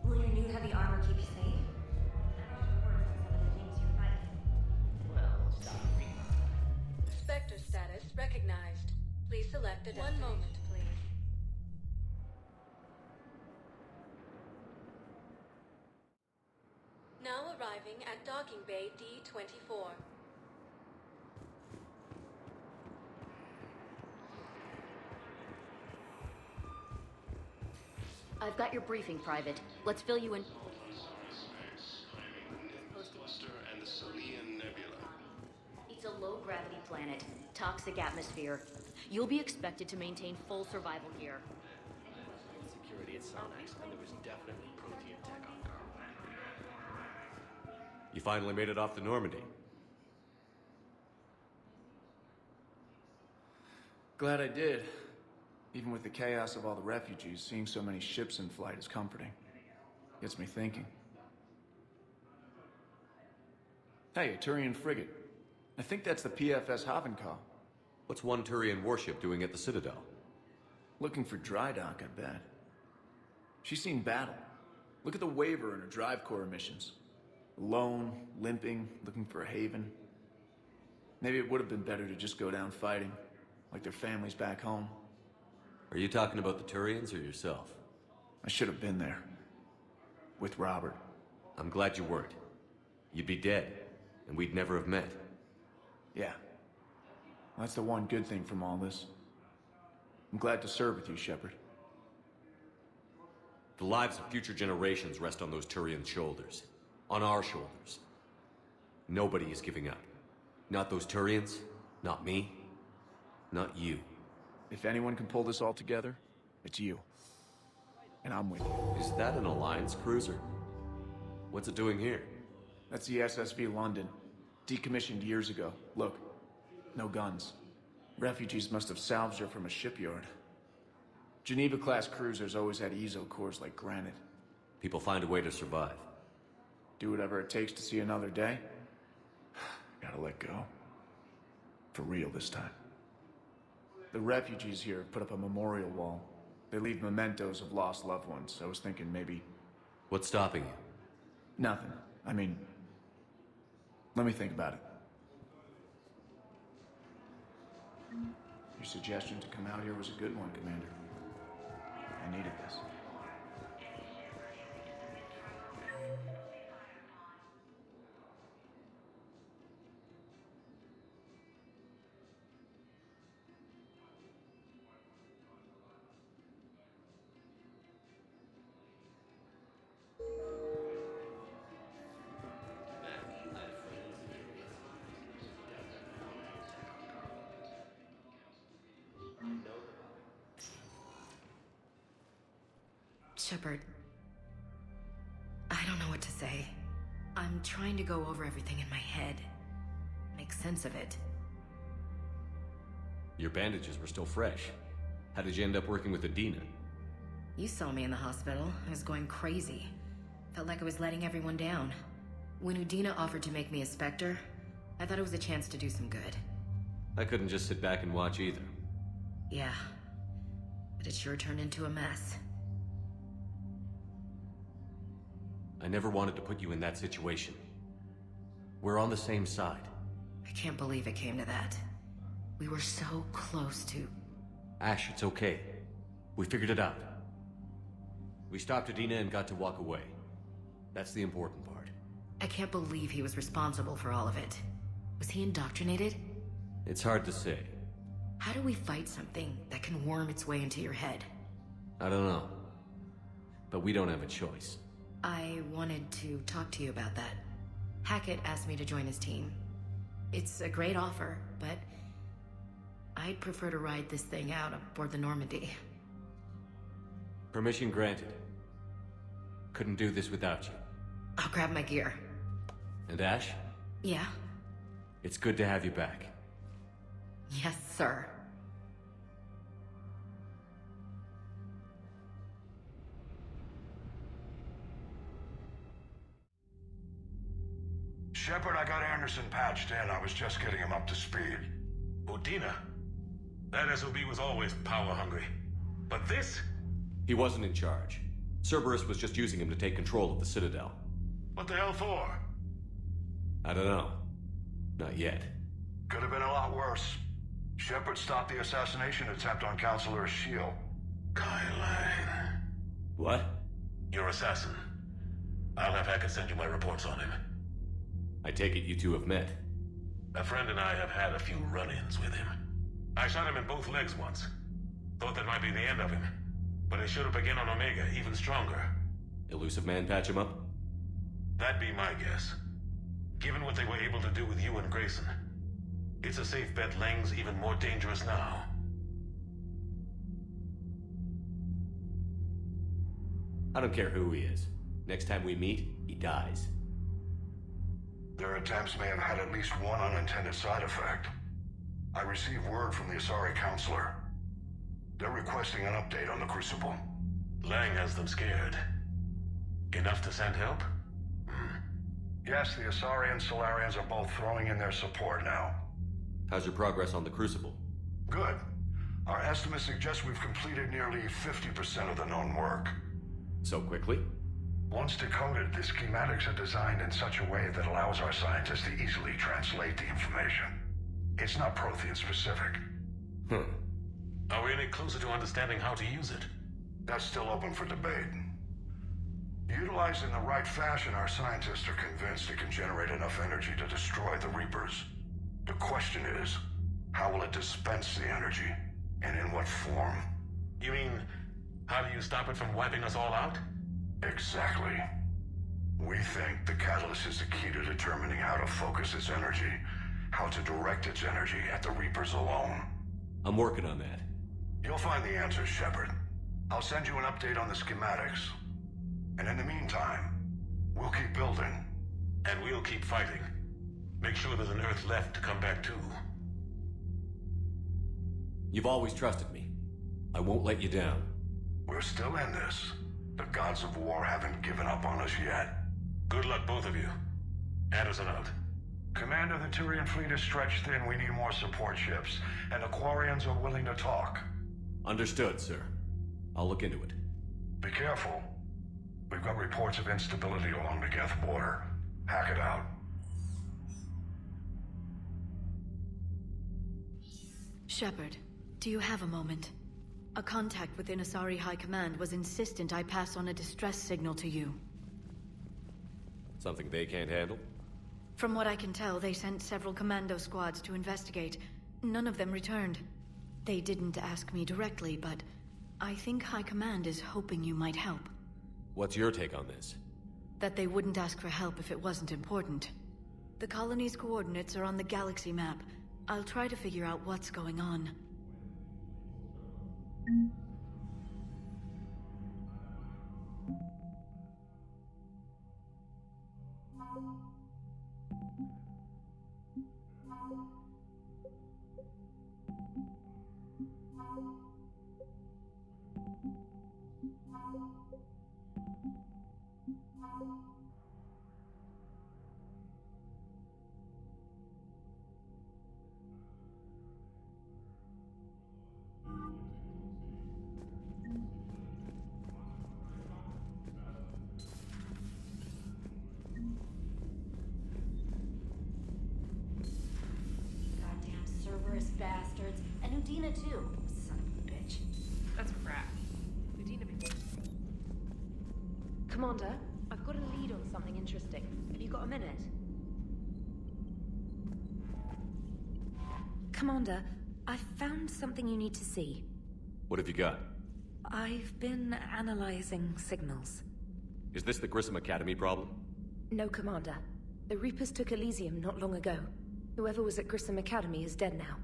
Will your new heavy armor keep you safe? I heard reports on some of the things you're fighting. Well, stop reading. Spectre status recognized. Please select a destination. 1 moment, please. Now arriving at docking bay D-24. I've got your briefing, Private. Let's fill you in. Cluster and the Salian Nebula. It's a low-gravity planet. Toxic atmosphere. You'll be expected to maintain full survival here. Security at Sonax, and there was definitely protein tech on guard. You finally made it off the Normandy. Glad I did. Even with the chaos of all the refugees, seeing so many ships in flight is comforting. Gets me thinking. Hey, a Turian frigate. I think that's the PFS Havenkaw. What's one Turian warship doing at the Citadel? Looking for dry dock, I bet. She's seen battle. Look at the waiver in her drive core emissions. Alone, limping, looking for a haven. Maybe it would have been better to just go down fighting, like their families back home. Are you talking about the Turians or yourself? I should have been there. With Robert. I'm glad you weren't. You'd be dead, and we'd never have met. Yeah. That's the one good thing from all this. I'm glad to serve with you, Shepard. The lives of future generations rest on those Turian shoulders. On our shoulders. Nobody is giving up. Not those Turians, not me, not you. If anyone can pull this all together, it's you. And I'm with you. Is that an Alliance cruiser? What's it doing here? That's the SSV London. Decommissioned years ago. Look, no guns. Refugees must have salvaged her from a shipyard. Geneva-class cruisers always had ezo cores like granite. People find a way to survive. Do whatever it takes to see another day. Gotta let go. For real this time. The refugees here have put up a memorial wall. They leave mementos of lost loved ones. I was thinking maybe... What's stopping you? Nothing. I mean... Let me think about it. Your suggestion to come out here was a good one, Commander. I needed this. Shepard, I don't know what to say. I'm trying to go over everything in my head. Make sense of it. Your bandages were still fresh. How did you end up working with Adina? You saw me in the hospital. I was going crazy. Felt like I was letting everyone down. When Udina offered to make me a Spectre, I thought it was a chance to do some good. I couldn't just sit back and watch either. Yeah. But it sure turned into a mess. I never wanted to put you in that situation. We're on the same side. I can't believe it came to that. We were so close to... Ash, it's okay. We figured it out. We stopped Adina and got to walk away. That's the important part. I can't believe he was responsible for all of it. Was he indoctrinated? It's hard to say. How do we fight something that can worm its way into your head? I don't know. But we don't have a choice. I wanted to talk to you about that. Hackett asked me to join his team. It's a great offer, but I'd prefer to ride this thing out aboard the Normandy. Permission granted. Couldn't do this without you. I'll grab my gear. And Ash? Yeah? It's good to have you back. Yes, sir. Shepard, I got Anderson patched in. I was just getting him up to speed. Udina? That SOB was always power-hungry. But this? He wasn't in charge. Cerberus was just using him to take control of the Citadel. What the hell for? I don't know. Not yet. Could have been a lot worse. Shepard stopped the assassination attempt on Counselor Shield. Kai Lang. What? Your assassin. I'll have Hackett send you my reports on him. I take it you two have met. A friend and I have had a few run-ins with him. I shot him in both legs once. Thought that might be the end of him. But he showed up again on Omega, even stronger. Elusive Man patch him up? That'd be my guess. Given what they were able to do with you and Grayson, it's a safe bet Lang's even more dangerous now. I don't care who he is. Next time we meet, he dies. Their attempts may have had at least one unintended side effect. I received word from the Asari Counselor. They're requesting an update on the Crucible. Lang has them scared. Enough to send help? Yes, the Asari and Solarians are both throwing in their support now. How's your progress on the Crucible? Good. Our estimates suggest we've completed nearly 50% of the known work. So quickly? Once decoded, the schematics are designed in such a way that allows our scientists to easily translate the information. It's not Prothean specific. Are we any closer to understanding how to use it? That's still open for debate. Utilized in the right fashion, our scientists are convinced it can generate enough energy to destroy the Reapers. The question is, how will it dispense the energy? And in what form? You mean, how do you stop it from wiping us all out? Exactly. We think the catalyst is the key to determining how to focus its energy, how to direct its energy at the Reapers alone. I'm working on that. You'll find the answers, Shepard. I'll send you an update on the schematics. And in the meantime, we'll keep building. And we'll keep fighting. Make sure there's an Earth left to come back to. You've always trusted me. I won't let you down. We're still in this. The gods of war haven't given up on us yet. Good luck, both of you. Anderson out. Commander, the Turian fleet is stretched thin. We need more support ships. And the Quarians are willing to talk. Understood, sir. I'll look into it. Be careful. We've got reports of instability along the Geth border. Hackett out. Shepard, do you have a moment? A contact within Asari High Command was insistent I pass on a distress signal to you. Something they can't handle? From what I can tell, they sent several commando squads to investigate. None of them returned. They didn't ask me directly, but I think High Command is hoping you might help. What's your take on this? That they wouldn't ask for help if it wasn't important. The colony's coordinates are on the galaxy map. I'll try to figure out what's going on. Udina too. Son of a bitch. That's crap. Udina be... Commander, I've got a lead on something interesting. Have you got a minute? Commander, I've found something you need to see. What have you got? I've been analyzing signals. Is this the Grissom Academy problem? No, Commander. The Reapers took Elysium not long ago. Whoever was at Grissom Academy is dead now.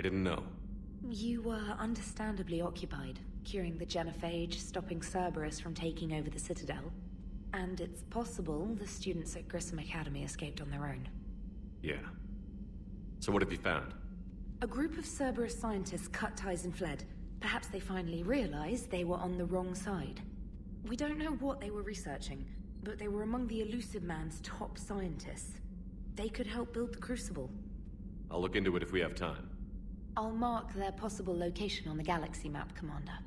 I didn't know. You were understandably occupied, curing the Genophage, stopping Cerberus from taking over the Citadel. And it's possible the students at Grissom Academy escaped on their own. Yeah. So what have you found? A group of Cerberus scientists cut ties and fled. Perhaps they finally realized they were on the wrong side. We don't know what they were researching, but they were among the Elusive Man's top scientists. They could help build the Crucible. I'll look into it if we have time. I'll mark their possible location on the galaxy map, Commander.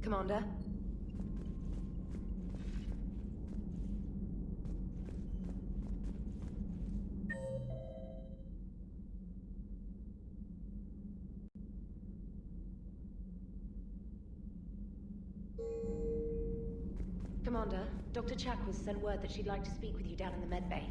Commander? Commander, Dr. Chakwas sent word that she'd like to speak with you down in the med bay.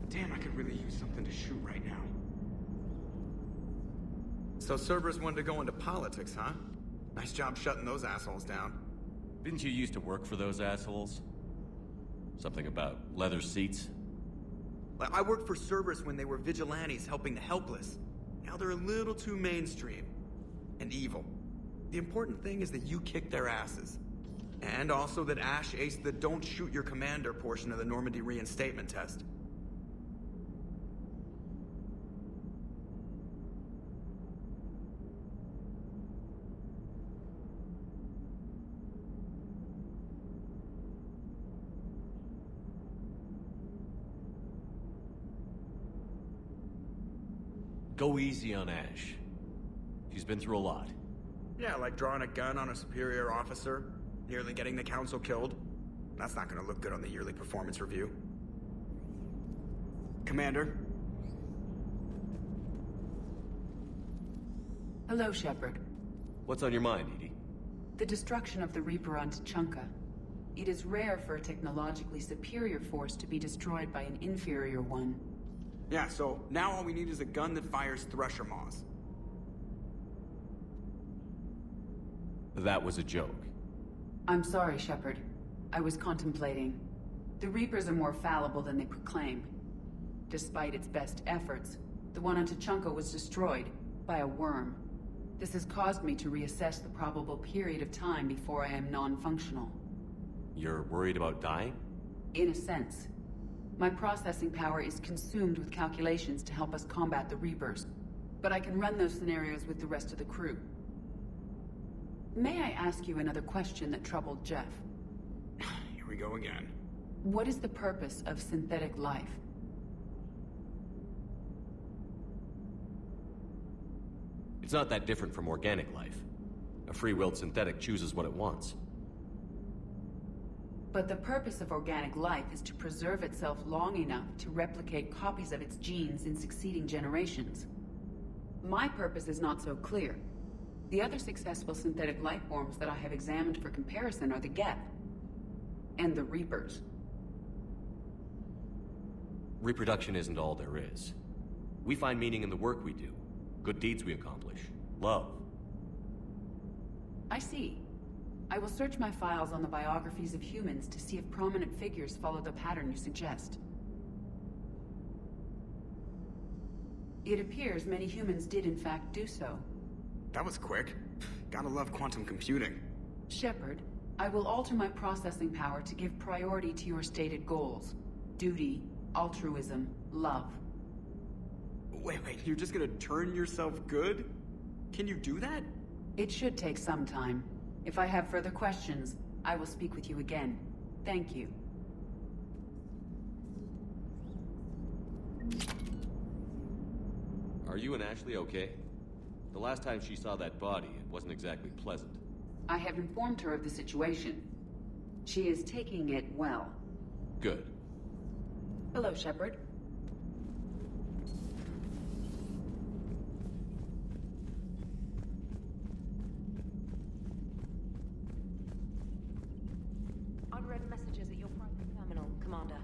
Damn, I could really use something to shoot right now. So Cerberus wanted to go into politics, huh? Nice job shutting those assholes down. Didn't you used to work for those assholes? Something about leather seats? I worked for Cerberus when they were vigilantes helping the helpless. Now they're a little too mainstream. And evil. The important thing is that you kicked their asses. And also that Ash aced the don't shoot your commander portion of the Normandy reinstatement test. Go easy on Ash. She's been through a lot. Yeah, like drawing a gun on a superior officer, nearly getting the council killed. That's not gonna look good on the yearly performance review. Commander? Hello, Shepard. What's on your mind, Edie? The destruction of the Reaper on Tuchanka. It is rare for a technologically superior force to be destroyed by an inferior one. Yeah, so now all we need is a gun that fires Thresher Maws. That was a joke. I'm sorry, Shepard. I was contemplating. The Reapers are more fallible than they proclaim. Despite its best efforts, the one on Tuchanka was destroyed by a worm. This has caused me to reassess the probable period of time before I am non-functional. You're worried about dying? In a sense. My processing power is consumed with calculations to help us combat the Reapers. But I can run those scenarios with the rest of the crew. May I ask you another question that troubled Jeff? Here we go again. What is the purpose of synthetic life? It's not that different from organic life. A free-willed synthetic chooses what it wants. But the purpose of organic life is to preserve itself long enough to replicate copies of its genes in succeeding generations. My purpose is not so clear. The other successful synthetic life forms that I have examined for comparison are the Geth and the Reapers. Reproduction isn't all there is. We find meaning in the work we do, good deeds we accomplish, love. I see. I will search my files on the biographies of humans to see if prominent figures follow the pattern you suggest. It appears many humans did in fact do so. That was quick. Gotta love quantum computing. Shepard, I will alter my processing power to give priority to your stated goals. Duty, altruism, love. Wait, you're just gonna turn yourself good? Can you do that? It should take some time. If I have further questions, I will speak with you again. Thank you. Are you and Ashley okay? The last time she saw that body, it wasn't exactly pleasant. I have informed her of the situation. She is taking it well. Good. Hello, Shepard. Unread messages at your private terminal, Commander.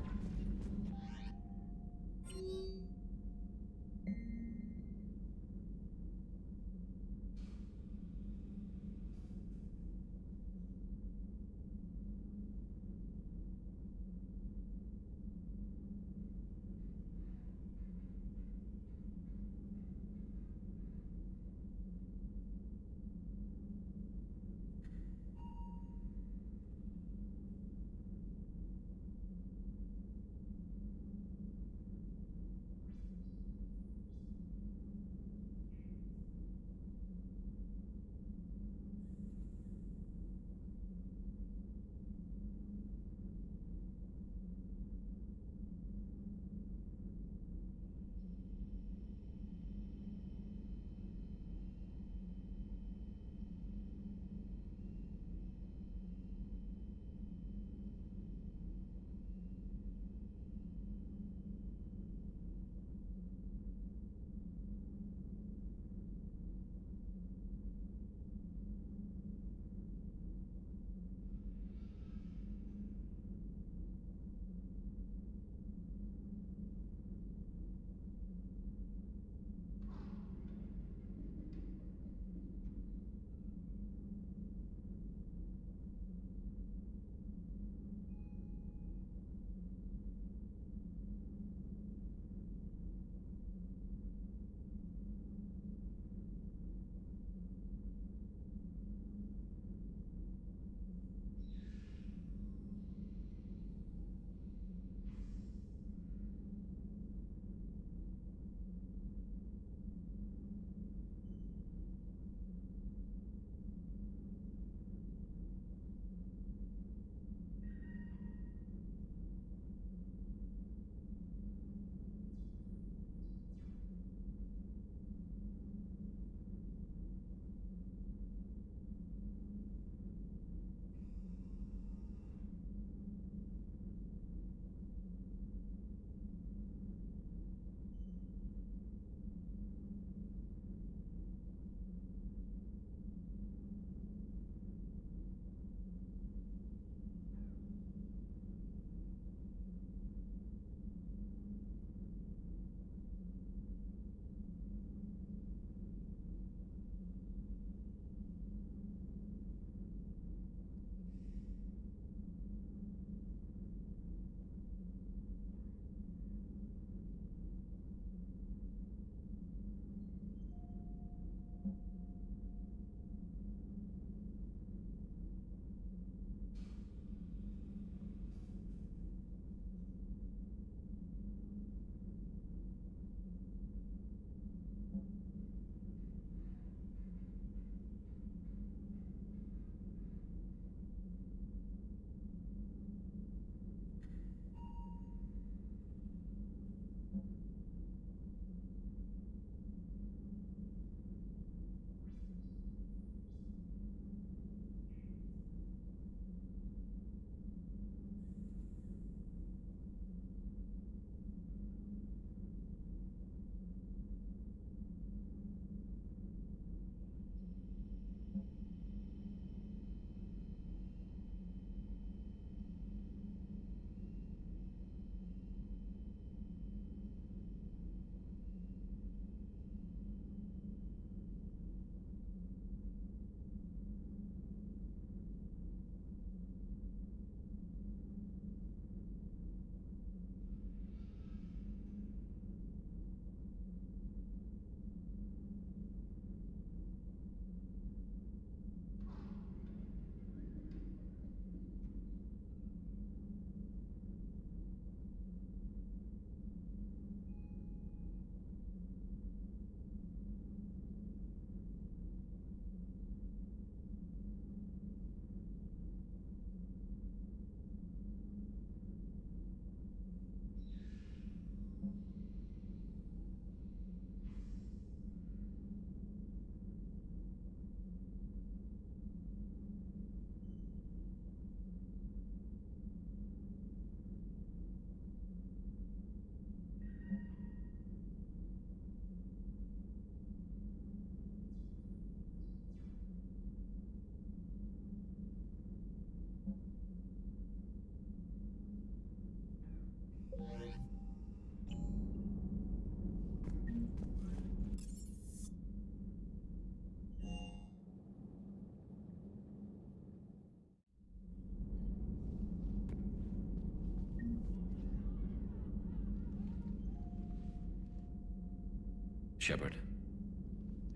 Shepard.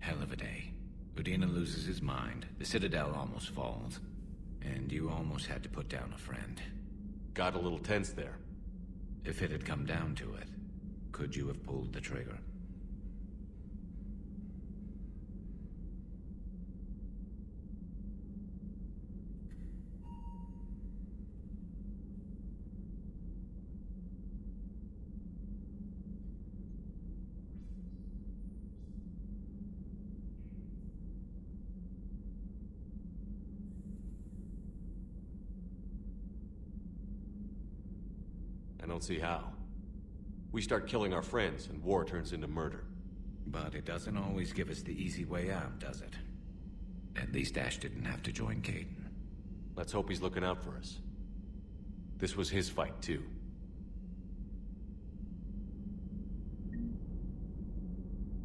Hell of a day. Udina loses his mind, the Citadel almost falls, and you almost had to put down a friend. Got a little tense there. If it had come down to it, could you have pulled the trigger? I don't see how. We start killing our friends, and war turns into murder. But it doesn't always give us the easy way out, does it? At least Ash didn't have to join Kaidan. Let's hope he's looking out for us. This was his fight, too.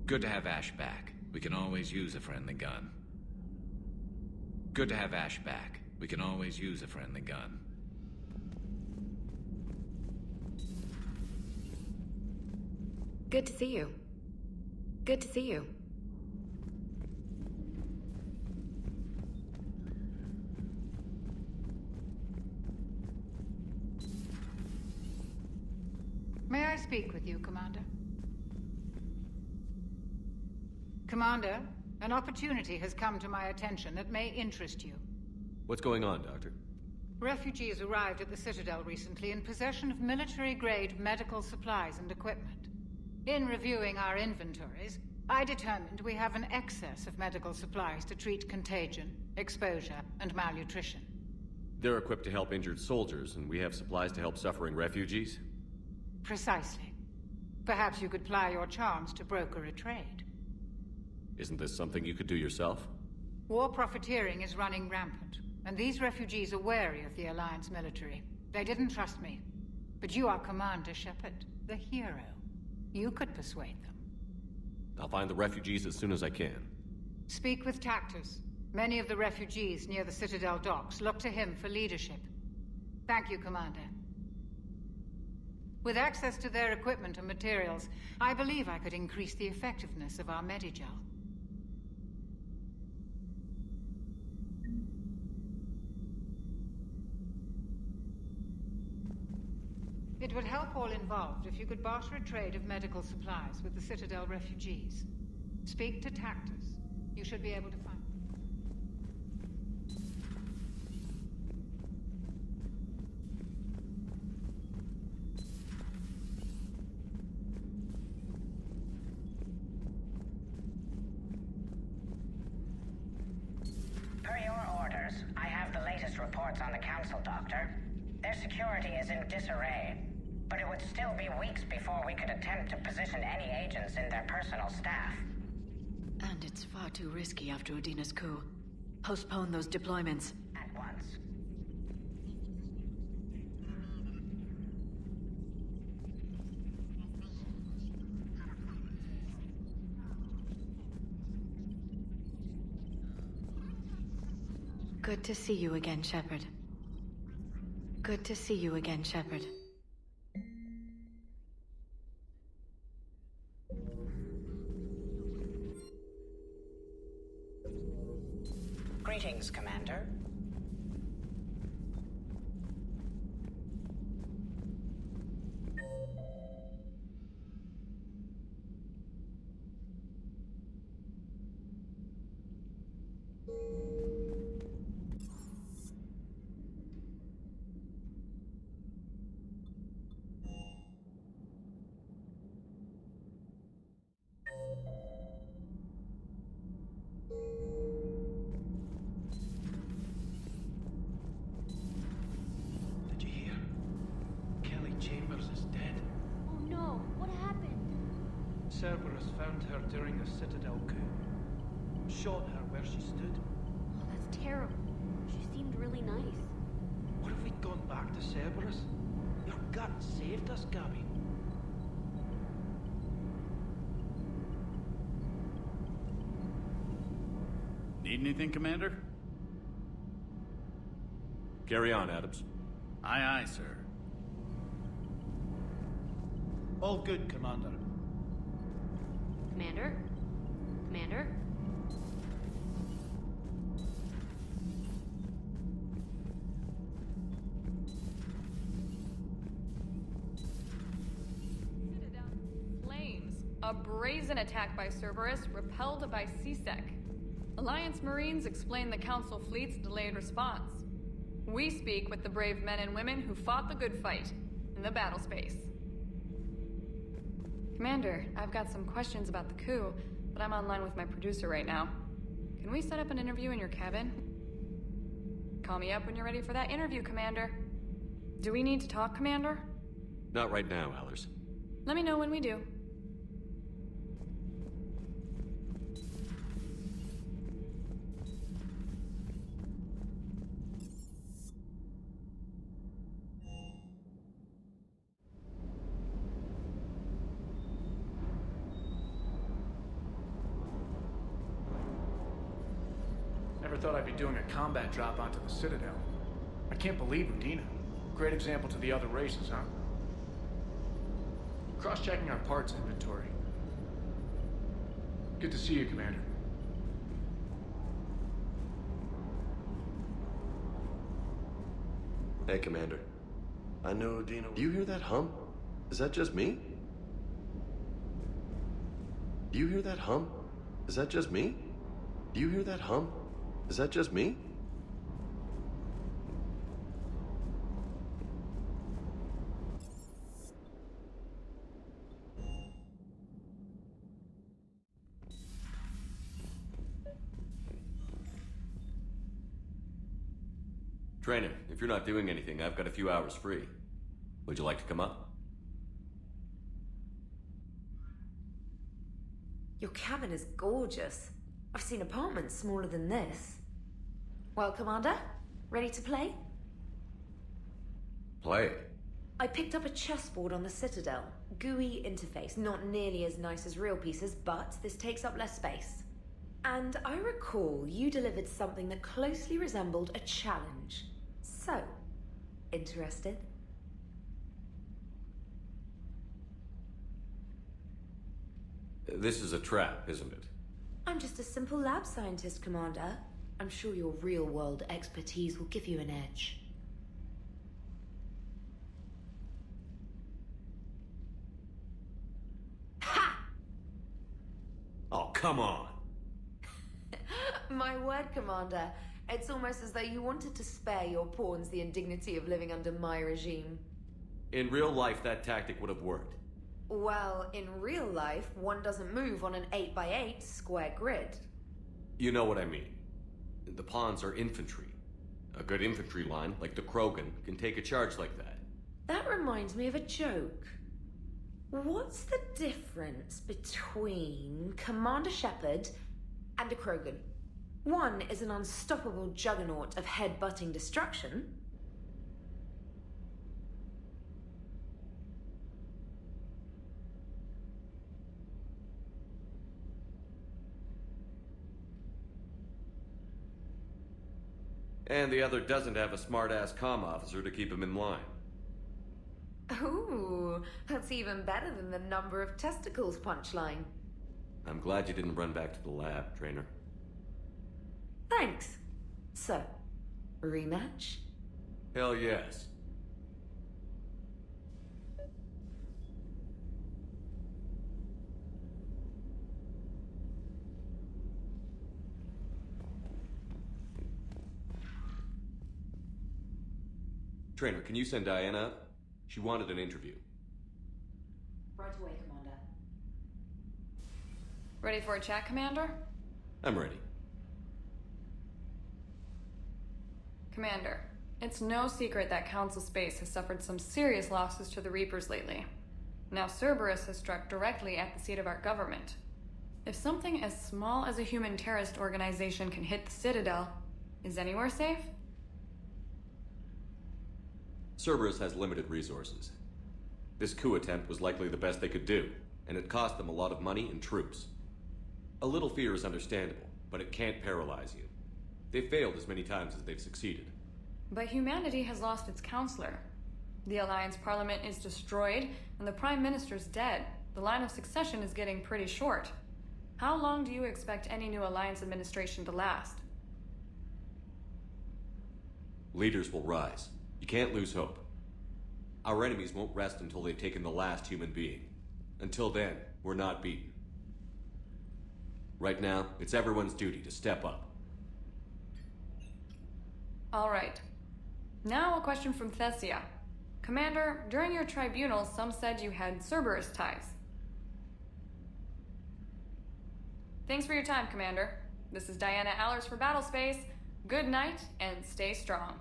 Good to have Ash back. We can always use a friendly gun. Good to have Ash back. We can always use a friendly gun. Good to see you. Good to see you. May I speak with you, Commander? Commander, an opportunity has come to my attention that may interest you. What's going on, Doctor? Refugees arrived at the Citadel recently in possession of military-grade medical supplies and equipment. In reviewing our inventories, I determined we have an excess of medical supplies to treat contagion, exposure, and malnutrition. They're equipped to help injured soldiers, and we have supplies to help suffering refugees? Precisely. Perhaps you could ply your charms to broker a trade. Isn't this something you could do yourself? War profiteering is running rampant, and these refugees are wary of the Alliance military. They didn't trust me. But you are Commander Shepard, the hero. You could persuade them. I'll find the refugees as soon as I can. Speak with Tactus. Many of the refugees near the Citadel docks look to him for leadership. Thank you, Commander. With access to their equipment and materials, I believe I could increase the effectiveness of our Medigel. It would help all involved if you could barter a trade of medical supplies with the Citadel refugees. Speak to Tactus. You should be able to find them. Per your orders, I have the latest reports on the Council, Doctor. Their security is in disarray, but it would still be weeks before we could attempt to position any agents in their personal staff. And it's far too risky after Udina's coup. Postpone those deployments. At once. Good to see you again, Shepard. Good to see you again, Shepard. Greetings, Commander. Did you hear? Kelly Chambers is dead. Oh no, what happened? Cerberus found her during a Citadel coup. Shot her where she stood. Oh, that's terrible. She seemed really nice. What if we'd gone back to Cerberus? Your gut saved us, Gabby. Need anything, Commander? Carry on, Adams. Aye, aye, sir. All good, Commander. Commander? Commander? Flames. A brazen attack by Cerberus, repelled by CSEC. Alliance Marines explain the Council fleet's delayed response. We speak with the brave men and women who fought the good fight in the battle space. Commander, I've got some questions about the coup, but I'm online with my producer right now. Can we set up an interview in your cabin? Call me up when you're ready for that interview, Commander. Do we need to talk, Commander? Not right now, Allers. Let me know when we do. Never thought I'd be doing a combat drop onto the Citadel. I can't believe Udina. Great example to the other races, huh? Cross-checking our parts inventory. Good to see you, Commander. Hey, Commander. I know Udina. Do you hear that hum? Is that just me? Do you hear that hum? Is that just me? Do you hear that hum? Is that just me? Trainer, if you're not doing anything, I've got a few hours free. Would you like to come up? Your cabin is gorgeous. I've seen apartments smaller than this. Well, Commander, ready to play? Play. I picked up a chessboard on the Citadel. GUI interface, not nearly as nice as real pieces, but this takes up less space. And I recall you delivered something that closely resembled a challenge. So, interested? This is a trap, isn't it? I'm just a simple lab scientist, Commander. I'm sure your real-world expertise will give you an edge. Ha! Oh, come on! My word, Commander. It's almost as though you wanted to spare your pawns the indignity of living under my regime. In real life, that tactic would have worked. Well, in real life, one doesn't move on an 8x8 square grid. You know what I mean. The pawns are infantry. A good infantry line, like the Krogan, can take a charge like that. That reminds me of a joke. What's the difference between Commander Shepard and a Krogan? One is an unstoppable juggernaut of head-butting destruction. And the other doesn't have a smart-ass comm officer to keep him in line. Ooh, that's even better than the number of testicles punchline. I'm glad you didn't run back to the lab, Trainer. Thanks. So, rematch? Hell yes. Trainer, can you send Diana up? She wanted an interview. Right away, Commander. Ready for a chat, Commander? I'm ready. Commander, it's no secret that Council Space has suffered some serious losses to the Reapers lately. Now Cerberus has struck directly at the seat of our government. If something as small as a human terrorist organization can hit the Citadel, is anywhere safe? Cerberus has limited resources. This coup attempt was likely the best they could do, and it cost them a lot of money and troops. A little fear is understandable, but it can't paralyze you. They've failed as many times as they've succeeded. But humanity has lost its counselor. The Alliance Parliament is destroyed, and the Prime Minister's dead. The line of succession is getting pretty short. How long do you expect any new Alliance administration to last? Leaders will rise. You can't lose hope. Our enemies won't rest until they've taken the last human being. Until then, we're not beaten. Right now, it's everyone's duty to step up. All right. Now a question from Thessia. Commander, during your tribunal, some said you had Cerberus ties. Thanks for your time, Commander. This is Diana Allers for Battlespace. Good night, and stay strong.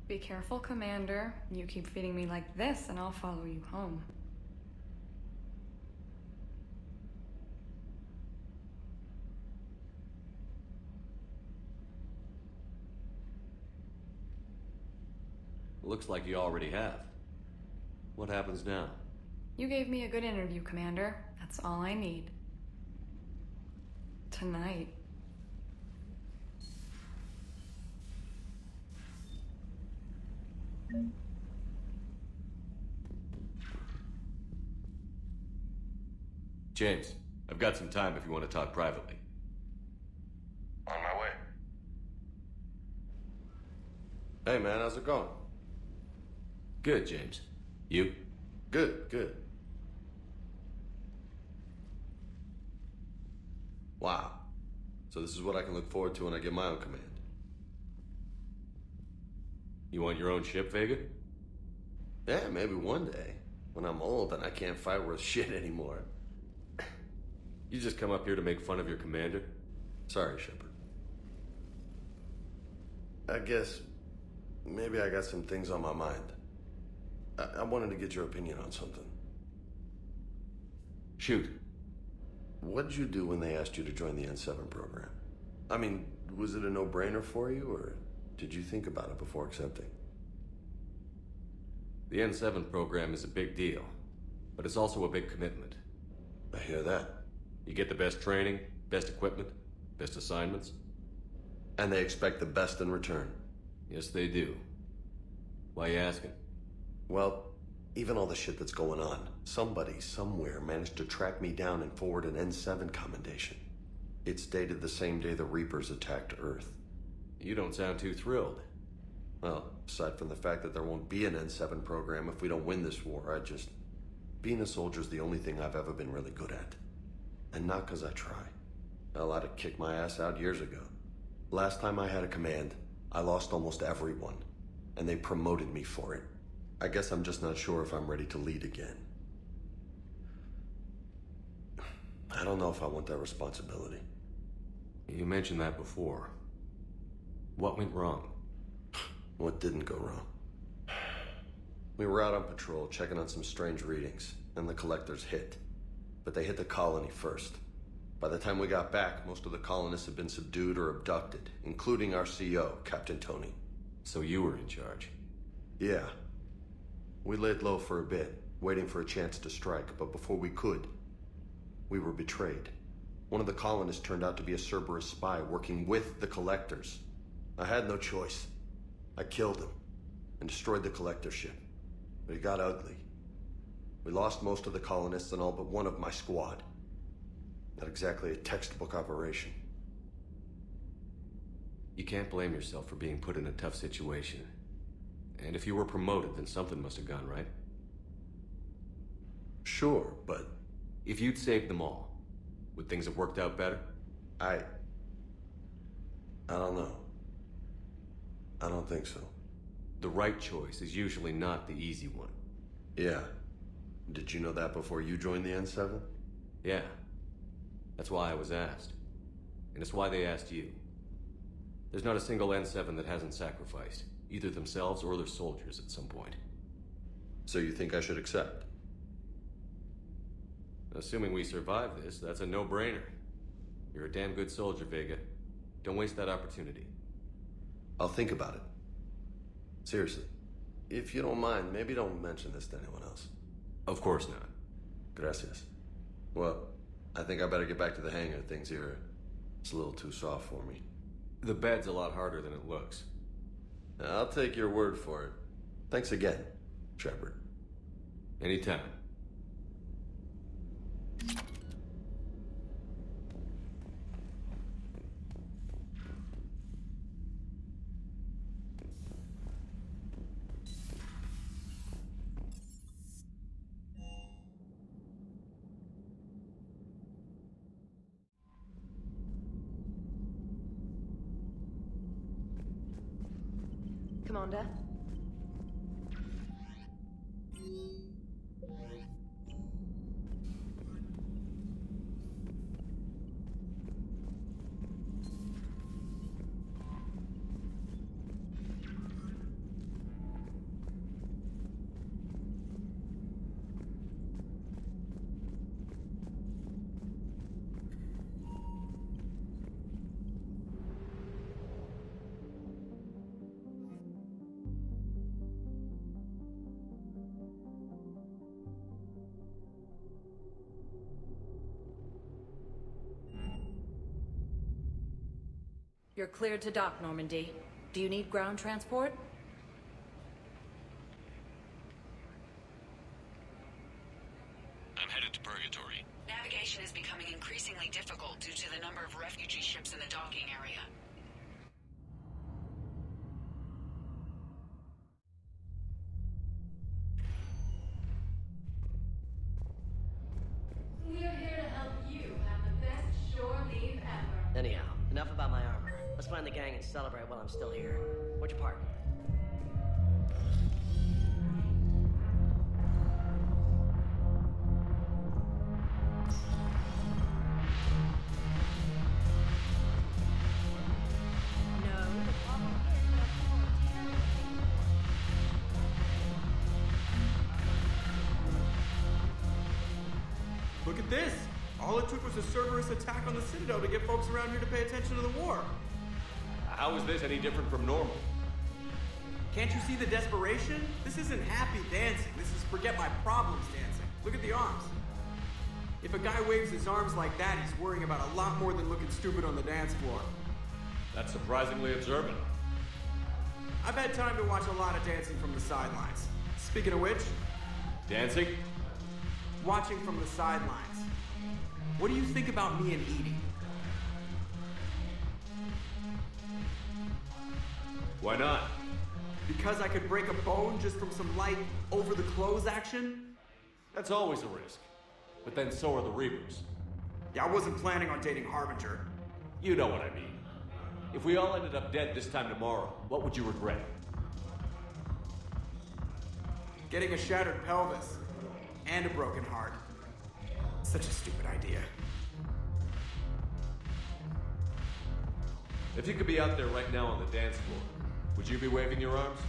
Be careful, Commander. You keep feeding me like this, and I'll follow you home. Looks like you already have. What happens now? You gave me a good interview, Commander. That's all I need. Tonight. James, I've got some time if you want to talk privately. On my way. Hey man, how's it going? Good, James. You? Good, good. Wow. So this is what I can look forward to when I get my own command. You want your own ship, Vega? Yeah, maybe one day. When I'm old and I can't fight worth shit anymore. You just come up here to make fun of your commander? Sorry, Shepard. I guess maybe I got some things on my mind. I wanted to get your opinion on something. Shoot. What did you do when they asked you to join the N7 program? I mean, was it a no-brainer for you, or did you think about it before accepting? The N7 program is a big deal, but it's also a big commitment. I hear that. You get the best training, best equipment, best assignments. And they expect the best in return. Yes, they do. Why you asking? Well, even all the shit that's going on, somebody somewhere managed to track me down and forward an N7 commendation. It's dated the same day the Reapers attacked Earth. You don't sound too thrilled. Well, aside from the fact that there won't be an N7 program if we don't win this war, being a soldier's the only thing I've ever been really good at. And not because I try. Hell, I'd have kicked my ass out years ago. Last time I had a command, I lost almost everyone. And they promoted me for it. I guess I'm just not sure if I'm ready to lead again. I don't know if I want that responsibility. You mentioned that before. What went wrong? What didn't go wrong? We were out on patrol, checking on some strange readings, and the collectors hit. But they hit the colony first. By the time we got back, most of the colonists had been subdued or abducted, including our CO, Captain Tony. So you were in charge? Yeah. We laid low for a bit, waiting for a chance to strike, but before we could, we were betrayed. One of the colonists turned out to be a Cerberus spy working with the collectors. I had no choice. I killed him and destroyed the collector ship. But it got ugly. We lost most of the colonists and all but one of my squad. Not exactly a textbook operation. You can't blame yourself for being put in a tough situation. And if you were promoted, then something must have gone right. Sure, but... If you'd saved them all, would things have worked out better? I don't know. I don't think so. The right choice is usually not the easy one. Yeah. Did you know that before you joined the N7? Yeah. That's why I was asked. And it's why they asked you. There's not a single N7 that hasn't sacrificed, either themselves or their soldiers at some point. So you think I should accept? Assuming we survive this, that's a no-brainer. You're a damn good soldier, Vega. Don't waste that opportunity. I'll think about it. Seriously. If you don't mind, maybe don't mention this to anyone else. Of course not. Gracias. Well, I think I better get back to the hang of things here. It's a little too soft for me. The bed's a lot harder than it looks. I'll take your word for it. Thanks again, Shepard. Anytime. Commander. You're cleared to dock, Normandy. Do you need ground transport? I'm headed to Purgatory. Navigation is becoming increasingly difficult due to the number of refugee ships in the docking area. We're here to help you have the best shore leave ever. Anyhow, enough about my armor. Let's find the gang and celebrate while I'm still here. Where'd you park? Look at this! All it took was a Cerberus attack on the Citadel to get folks around here to pay attention to the war. How is this any different from normal? Can't you see the desperation? This isn't happy dancing. This is forget my problems dancing. Look at the arms. If a guy waves his arms like that, he's worrying about a lot more than looking stupid on the dance floor. That's surprisingly observant. I've had time to watch a lot of dancing from the sidelines. Speaking of which... Dancing? Watching from the sidelines. What do you think about me and Edie? Why not? Because I could break a bone just from some light over-the-clothes action? That's always a risk. But then so are the Reapers. Yeah, I wasn't planning on dating Harbinger. You know what I mean. If we all ended up dead this time tomorrow, what would you regret? Getting a shattered pelvis. And a broken heart. Such a stupid idea. If you could be out there right now on the dance floor, would you be waving your arms?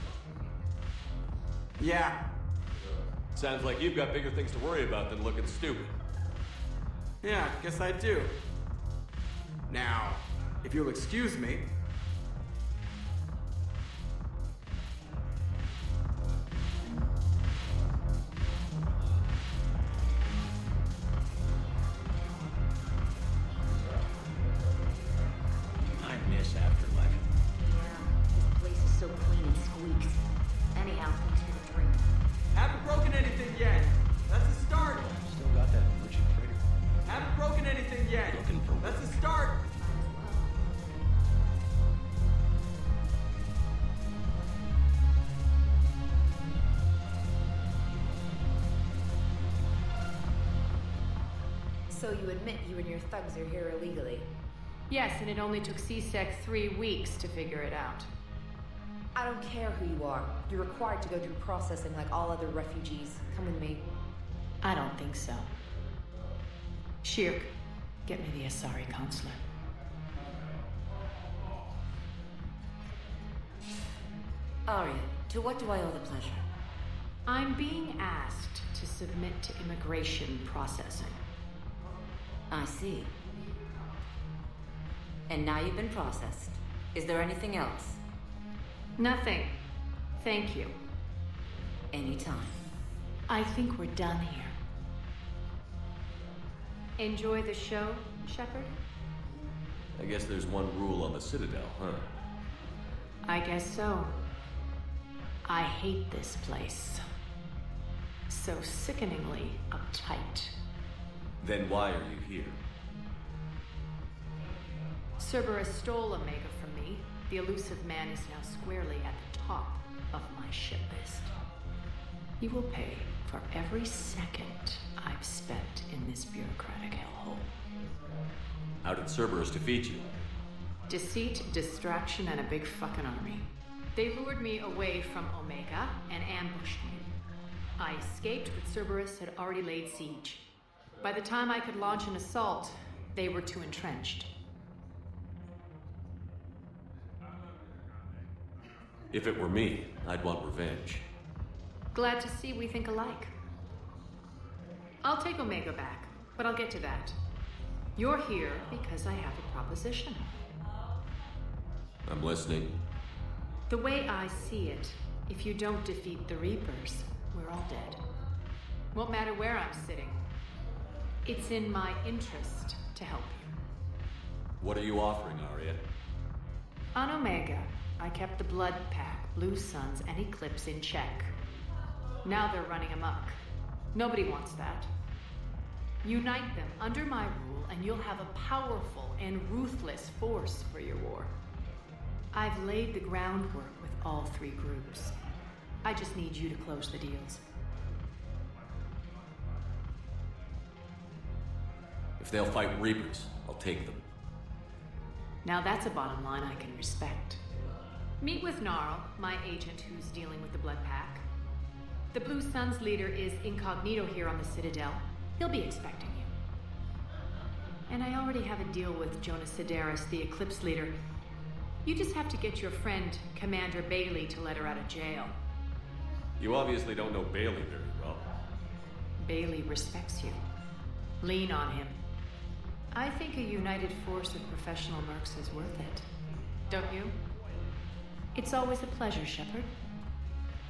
Yeah. Sounds like you've got bigger things to worry about than looking stupid. Yeah, guess I do. Now, if you'll excuse me... I miss Afterlife. This place is so clean and squeaks. Anyhow, thanks for the drink. Haven't broken anything yet. That's a start. Still got that emerging crater. Haven't broken anything yet. Looking for That's a start. So you admit you and your thugs are here illegally? Yes, and it only took CSEC 3 weeks to figure it out. I don't care who you are. You're required to go through processing like all other refugees. Come with me. I don't think so. Shirk, get me the Asari consulate. Arya, to what do I owe the pleasure? I'm being asked to submit to immigration processing. I see. And now you've been processed. Is there anything else? Nothing. Thank you. Anytime. I think we're done here. Enjoy the show, Shepard? I guess there's one rule on the Citadel, huh? I guess so. I hate this place. So sickeningly uptight. Then why are you here? Cerberus stole Omega from me. The elusive man is now squarely at the top of my ship list. He will pay for every second I've spent in this bureaucratic hellhole. How did Cerberus defeat you? Deceit, distraction, and a big fucking army. They lured me away from Omega and ambushed me. I escaped, but Cerberus had already laid siege. By the time I could launch an assault, they were too entrenched. If it were me, I'd want revenge. Glad to see we think alike. I'll take Omega back, but I'll get to that. You're here because I have a proposition. I'm listening. The way I see it, if you don't defeat the Reapers, we're all dead. Won't matter where I'm sitting. It's in my interest to help you. What are you offering, Arya? On Omega, I kept the Blood Pack, Blue Suns, and Eclipse in check. Now they're running amok. Nobody wants that. Unite them under my rule, and you'll have a powerful and ruthless force for your war. I've laid the groundwork with all three groups. I just need you to close the deals. If they'll fight Reapers, I'll take them. Now that's a bottom line I can respect. Meet with Gnarl, my agent who's dealing with the Blood Pack. The Blue Suns leader is incognito here on the Citadel. He'll be expecting you. And I already have a deal with Jonas Sidaris, the Eclipse leader. You just have to get your friend, Commander Bailey, to let her out of jail. You obviously don't know Bailey very well. Bailey respects you. Lean on him. I think a united force of professional mercs is worth it. Don't you? It's always a pleasure, Shepard.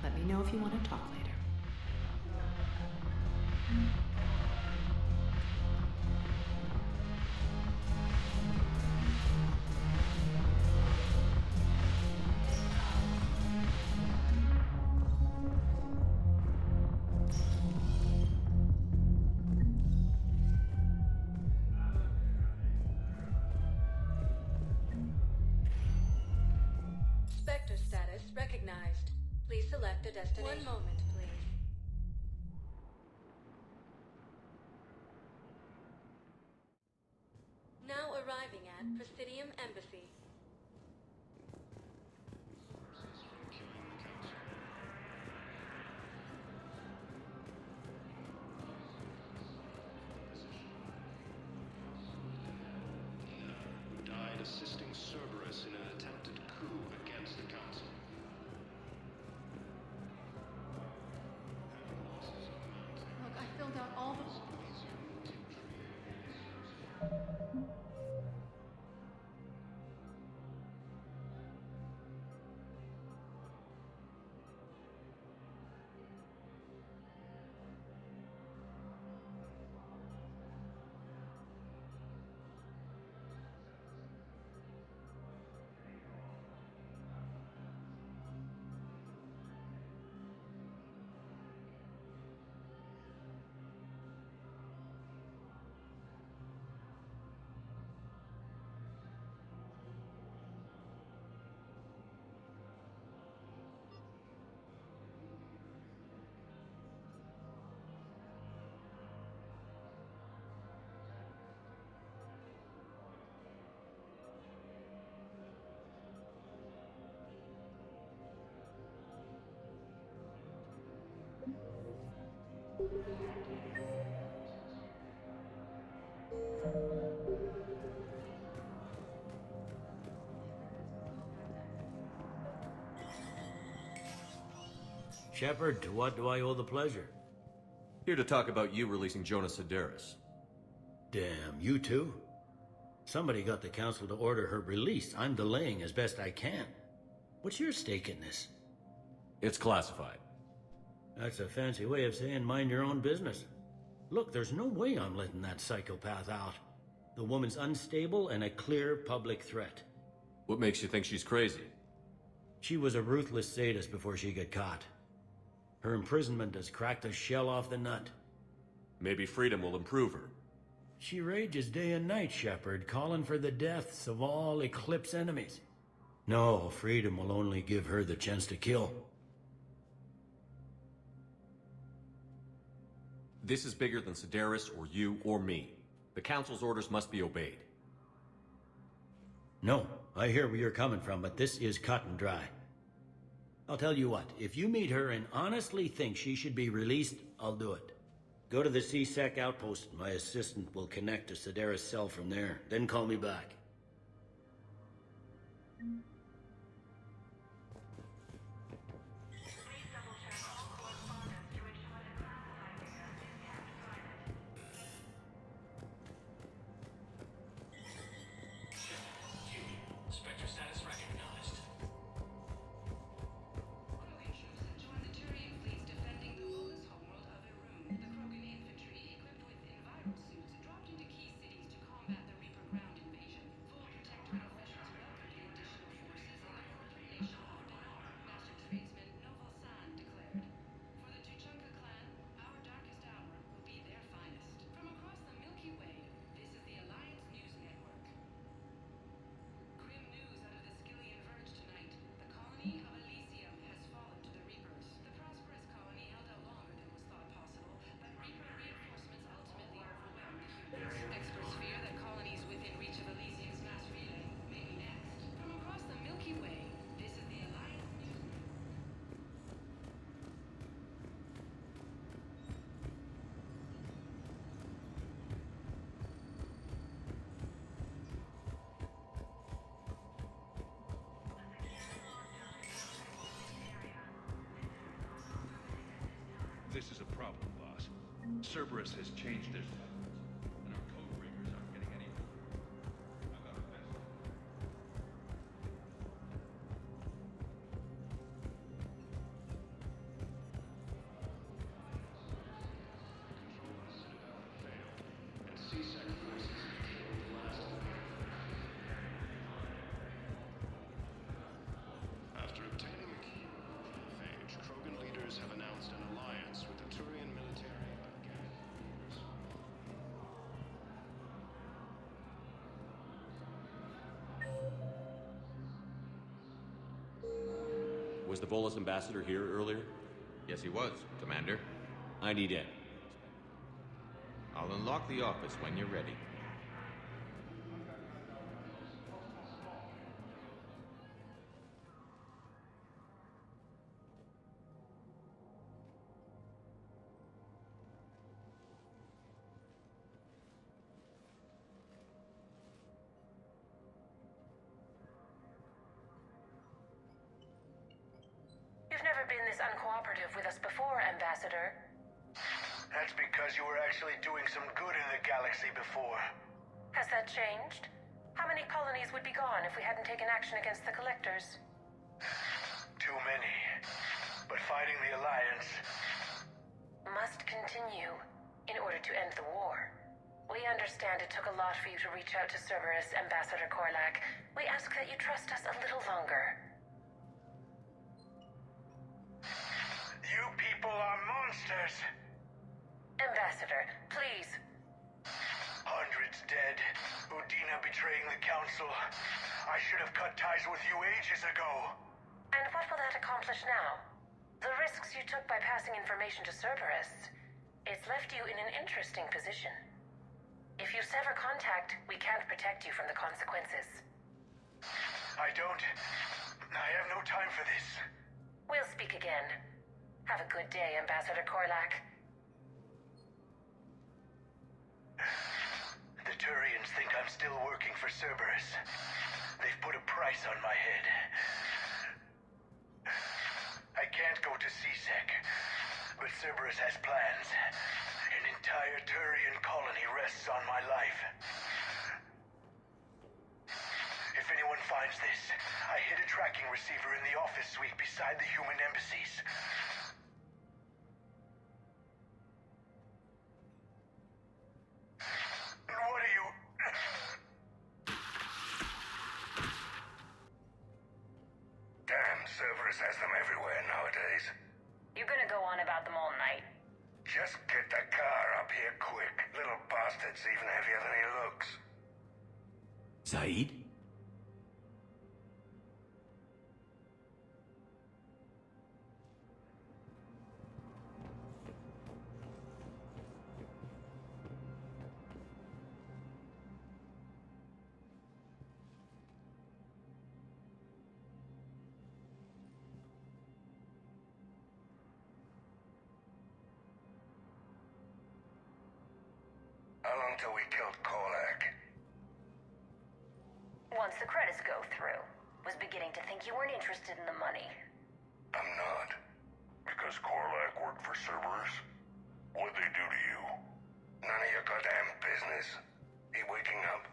Let me know if you want to talk later. Spectre status recognized. Please select a destination. One moment, please. Now arriving at Presidium Embassy. Died assisting Cerberus in an attempted coup against the Council. Look, I filled out all the... Shepard, to what do I owe the pleasure? Here to talk about you releasing Jonas Sidaris. Damn, you too? Somebody got the Council to order her release. I'm delaying as best I can. What's your stake in this? It's classified. That's a fancy way of saying mind your own business. Look, there's no way I'm letting that psychopath out. The woman's unstable and a clear public threat. What makes you think she's crazy? She was a ruthless sadist before she got caught. Her imprisonment has cracked the shell off the nut. Maybe freedom will improve her. She rages day and night, Shepard, calling for the deaths of all Eclipse enemies. No, freedom will only give her the chance to kill. This is bigger than Sidaris or you or me. The Council's orders must be obeyed. No, I hear where you're coming from, but this is cut and dry. I'll tell you what, if you meet her and honestly think she should be released, I'll do it. Go to the C-Sec outpost. My assistant will connect to Sidera's cell from there. Then call me back. Spectre status recognized. Join the Turian fleets defending the Volus homeworld of Irun. The Krogan infantry, equipped with enviro suits, dropped into key cities to combat the Reaper ground invasion. Full Protectorate officials welcomed the additional forces, and the military nation of Dinar, Master Tradesman Noval San declared. For the Tuchanka clan, our darkest hour will be their finest. From across the Milky Way, this is the Alliance News Network. Grim news out of the Skillian Verge tonight. The colony of Elysium has fallen to the Reapers. The prosperous colony held out longer than was thought possible, but Reaper reinforcements ultimately overwhelmed the humans. Experts fear that colonies within reach of Elysium's mass relay may be next. From across the Milky Way, this is the Alliance News. This is a problem, boss. Cerberus has changed their... and our code breakers aren't getting any... I've got a message. And C-Sec forces have killed the last of them. After obtaining the key of the phage, Krogan leaders have announced an alliance with the Turian military against the Reapers. Was the Volus ambassador here earlier? Yes, he was, Commander. I need in. I'll unlock the office when you're ready. You've never been this uncooperative with us before, Ambassador. That's because you were actually doing some good in the galaxy before. Has that changed? How many colonies would be gone if we hadn't taken action against the Collectors? Too many. But fighting the Alliance... Must continue in order to end the war. We understand it took a lot for you to reach out to Cerberus, Ambassador Korlak. We ask that you trust us a little longer. You people are monsters! Ambassador, please. Hundreds dead. Udina betraying the Council. I should have cut ties with you ages ago. And what will that accomplish now? The risks you took by passing information to Cerberus. It's left you in an interesting position. If you sever contact, we can't protect you from the consequences. I have no time for this. We'll speak again. Have a good day, Ambassador Korlak. The Turians think I'm still working for Cerberus. They've put a price on my head. I can't go to C-Sec, but Cerberus has plans. An entire Turian colony rests on my life. If anyone finds this, I hid a tracking receiver in the office suite beside the human embassies. What are you... Damn, Cerberus has them everywhere nowadays. You're gonna go on about them all night. Just get the car up here quick. Little bastard's even heavier than he looks. Saeed? until we killed Korlak. Once the credits go through, was beginning to think you weren't interested in the money. I'm not. Because Korlak worked for Cerberus? What'd they do to you? None of your goddamn business. He waking up?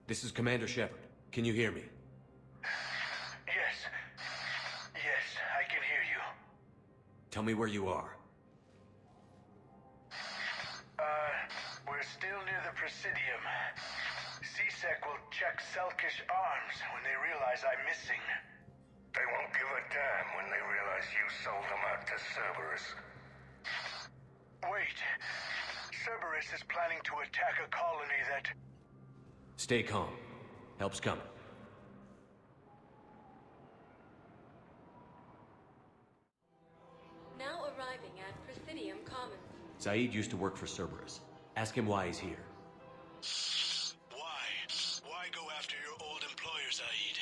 This is Commander Shepard. Can you hear me? Yes. Yes, I can hear you. Tell me where you are. We're still near the Presidium. C-Sec will check Selkish arms when they realize I'm missing. They won't give a damn when they realize you sold them out to Cerberus. Wait. Cerberus is planning to attack a colony that... Stay calm. Help's coming. Now arriving at Presidium Commons. Zaid used to work for Cerberus. Ask him why he's here. Why? Why go after your old employer, Zaid?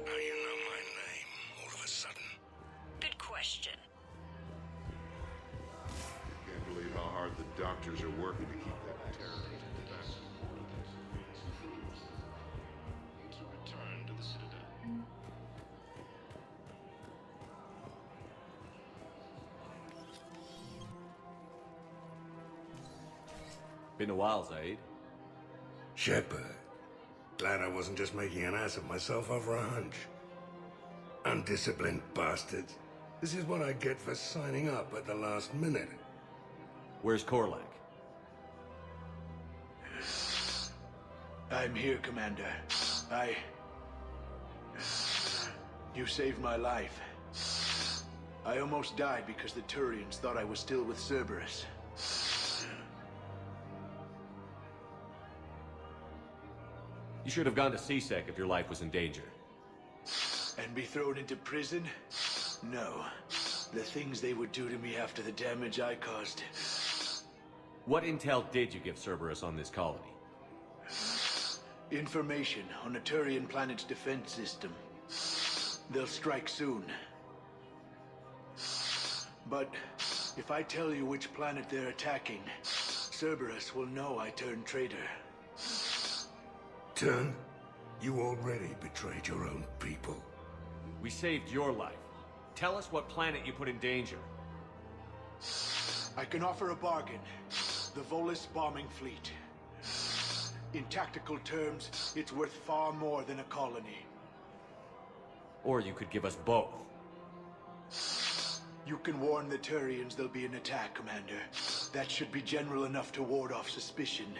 How you know my name, all of a sudden? Good question. Can't believe how hard the doctors are working to keep that terrorist back. To return to the Citadel. Been a while, Zaid. Shepard. Glad I wasn't just making an ass of myself over a hunch. Undisciplined bastards. This is what I get for signing up at the last minute. Where's Korlak? I'm here, Commander. You saved my life. I almost died because the Turians thought I was still with Cerberus. You should have gone to C-Sec if your life was in danger. And be thrown into prison? No. The things they would do to me after the damage I caused. What intel did you give Cerberus on this colony? Information on the Turian planet's defense system. They'll strike soon. But if I tell you which planet they're attacking, Cerberus will know I turned traitor. Turn? You already betrayed your own people. We saved your life. Tell us what planet you put in danger. I can offer a bargain. The Volus bombing fleet. In tactical terms, it's worth far more than a colony. Or you could give us both. You can warn the Turians there'll be an attack, Commander. That should be general enough to ward off suspicion.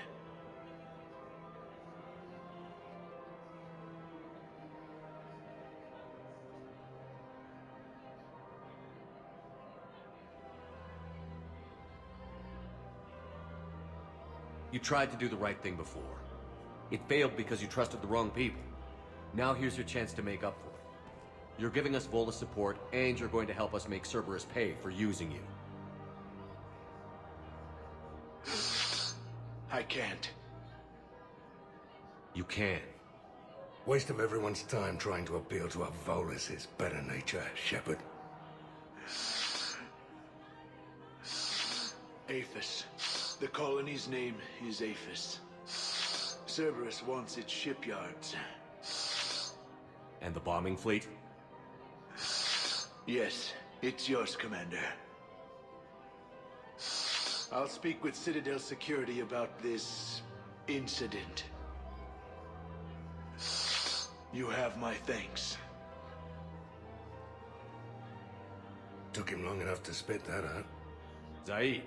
You tried to do the right thing before. It failed because you trusted the wrong people. Now here's your chance to make up for it. You're giving us Volus support, and you're going to help us make Cerberus pay for using you. I can't. You can. Waste of everyone's time trying to appeal to a Volus' better nature, Shepard. Aphis. The colony's name is Aphis. Cerberus wants its shipyards. And the bombing fleet? Yes, it's yours, Commander. I'll speak with Citadel Security about this incident. You have my thanks. Took him long enough to spit that out. Zaid,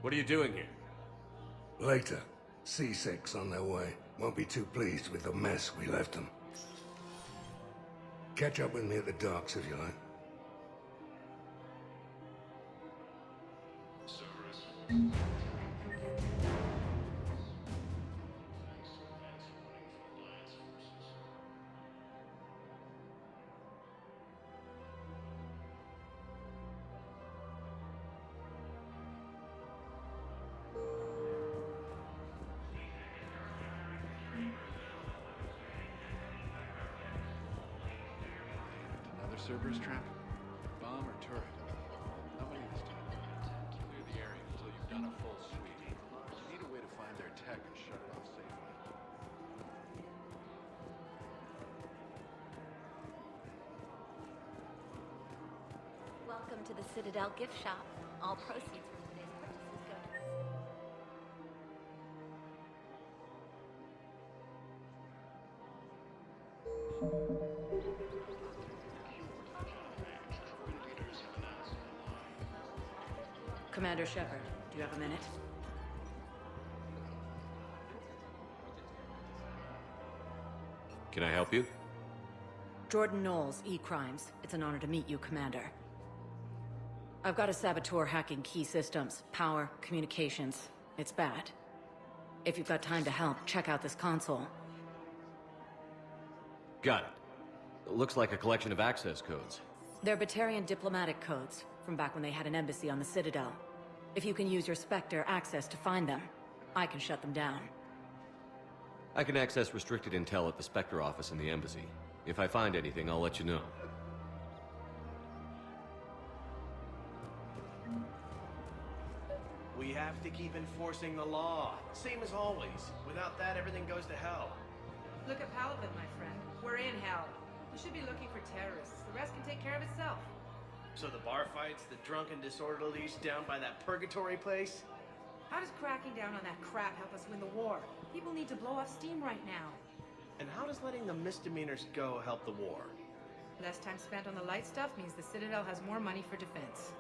what are you doing here? Later. C-Sec's on their way. Won't be too pleased with the mess we left them. Catch up with me at the docks if you like. Cerberus trap? Bomb or turret? How many this time? Clear the area until you've done a full sweep. You need a way to find their tech and shut it off safely. Welcome to the Citadel gift shop. All proceeds from today's purchases go to... Commander Shepard, do you have a minute? Can I help you? Jordan Knowles, E-Crimes. It's an honor to meet you, Commander. I've got a saboteur hacking key systems, power, communications. It's bad. If you've got time to help, check out this console. Got it. Looks like a collection of access codes. They're Batarian diplomatic codes, from back when they had an embassy on the Citadel. If you can use your Spectre access to find them, I can shut them down. I can access restricted intel at the Spectre office in the embassy. If I find anything, I'll let you know. We have to keep enforcing the law. Same as always. Without that, everything goes to hell. Look at Paladin, my friend. We're in hell. You should be looking for terrorists. The rest can take care of itself. So the bar fights, the drunken disorderlies down by that purgatory place? How does cracking down on that crap help us win the war? People need to blow off steam right now. And how does letting the misdemeanors go help the war? Less time spent on the light stuff means the Citadel has more money for defense.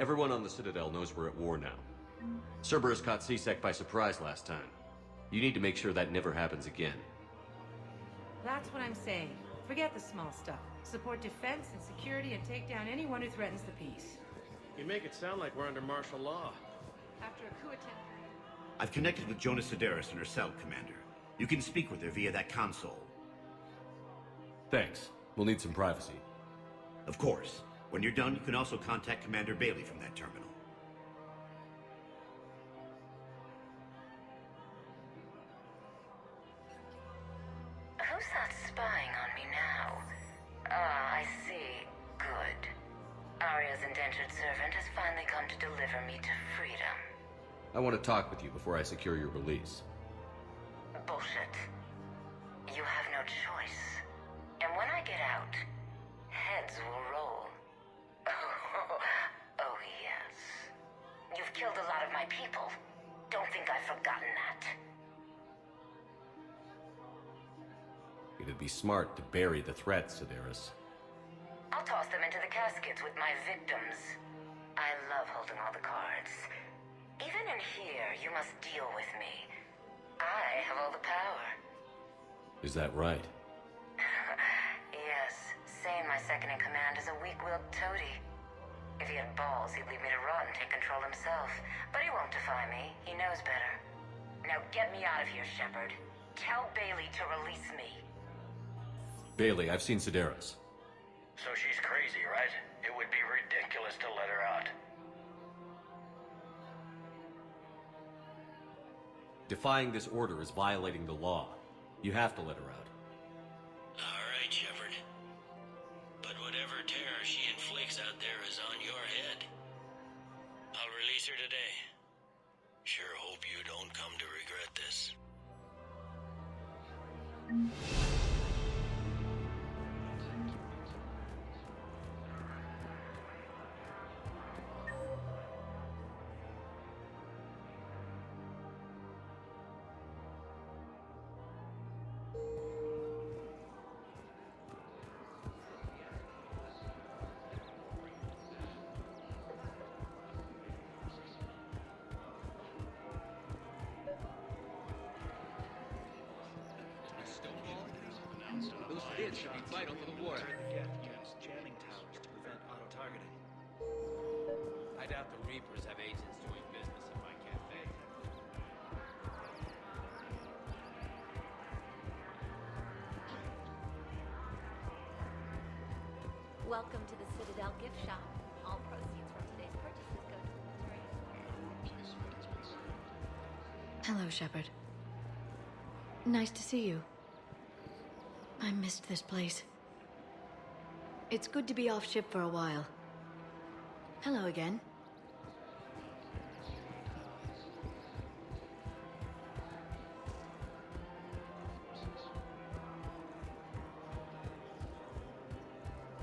Everyone on the Citadel knows we're at war now. Cerberus caught C-Sec by surprise last time. You need to make sure that never happens again. That's what I'm saying. Forget the small stuff. Support defense and security and take down anyone who threatens the peace. You make it sound like we're under martial law. After a coup attempt... I've connected with Jonas Sedaris in her cell, Commander. You can speak with her via that console. Thanks. We'll need some privacy. Of course. When you're done, you can also contact Commander Bailey from that terminal. Who's that spying on me now? Ah, I see. Good. Arya's indentured servant has finally come to deliver me to freedom. I want to talk with you before I secure your release. Bullshit. You have no choice. And when I get out, heads will roll. Oh, yes. You've killed a lot of my people. Don't think I've forgotten that. It'd be smart to bury the threat, Sedaris. I'll toss them into the caskets with my victims. I love holding all the cards. Even in here, you must deal with me. I have all the power. Is that right? Yes, Sane, my second-in-command, is a weak-willed toady. If he had balls, he'd leave me to rot and take control himself. But he won't defy me. He knows better. Now get me out of here, Shepard. Tell Bailey to release me. Bailey, I've seen Sedaris. So she's crazy, right? It would be ridiculous to let her out. Defying this order is violating the law. You have to let her out. All right, Shepard. But whatever terror she inflicts out there is on your head. I'll release her today. Sure hope you don't come to regret this. Those bids should be vital for the war. Use jamming towers to prevent auto-targeting. I doubt the Reapers have agents doing business in my cafe. Welcome to the Citadel gift shop. All proceeds from today's purchases go to Hello, Shepard. Nice to see you. I missed this place. It's good to be off ship for a while. Hello again.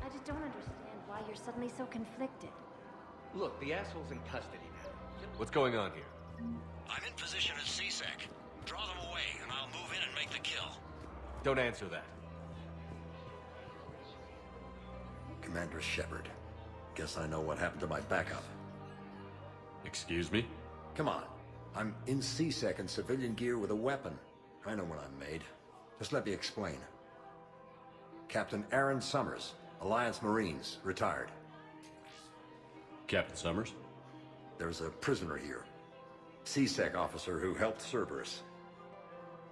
I just don't understand why you're suddenly so conflicted. Look, the asshole's in custody now. What's going on here? I'm in position at CSEC. Draw them away, and I'll move in and make the kill. Don't answer that. Commander Shepard. Guess I know what happened to my backup. Excuse me? Come on. I'm in CSEC in civilian gear with a weapon. I know what I'm made. Just let me explain. Captain Aaron Summers, Alliance Marines, retired. Captain Summers? There's a prisoner here. CSEC officer who helped Cerberus.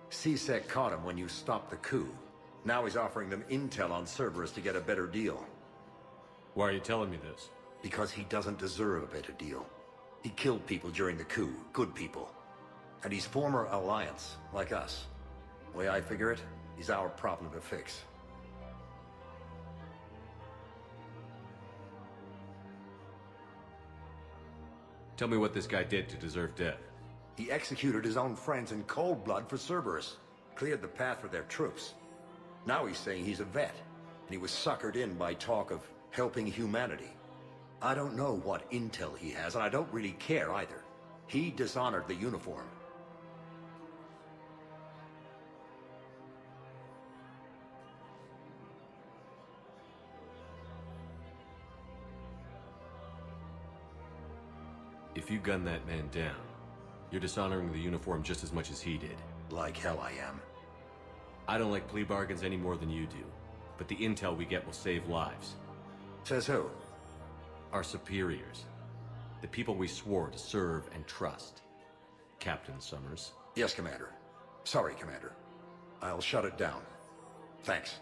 CSEC caught him when you stopped the coup. Now he's offering them intel on Cerberus to get a better deal. Why are you telling me this? Because he doesn't deserve a better deal. He killed people during the coup, good people. And he's former Alliance, like us. The way I figure it, he's our problem to fix. Tell me what this guy did to deserve death. He executed his own friends in cold blood for Cerberus. Cleared the path for their troops. Now he's saying he's a vet, and he was suckered in by talk of helping humanity. I don't know what intel he has, and I don't really care either. He dishonored the uniform. If you gun that man down, you're dishonoring the uniform just as much as he did. Like hell I am. I don't like plea bargains any more than you do, but the intel we get will save lives. Says who? Our superiors. The people we swore to serve and trust. Captain Summers. Yes, Commander. Sorry, Commander. I'll shut it down. Thanks.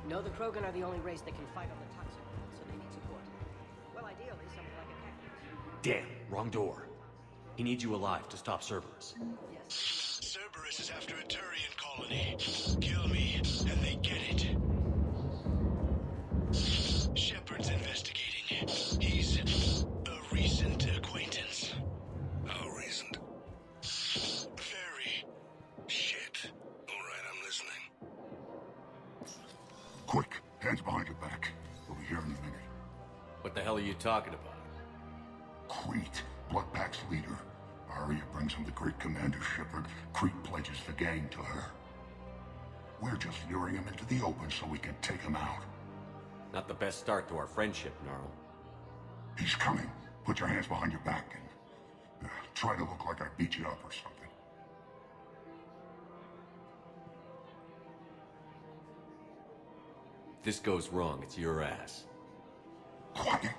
No, the Krogan are the only race that can fight on the toxic world, so they need support. Well, ideally, something like a cactus. Damn, wrong door. He needs you alive to stop Cerberus. Cerberus is after a Turian colony. Kill me, and they get it. Shepard's investigating. He's a recent acquaintance. How recent? Very. Shit. All right, I'm listening. Quick, hands behind your back. We'll be here in a minute. What the hell are you talking about? Crete, Bloodpack's leader. Arya brings him the great Commander Shepard. Crete pledges the gang to her. We're just luring him into the open so we can take him out. Not the best start to our friendship, Gnarl. He's coming. Put your hands behind your back and try to look like I beat you up or something. If this goes wrong, it's your ass. Quiet.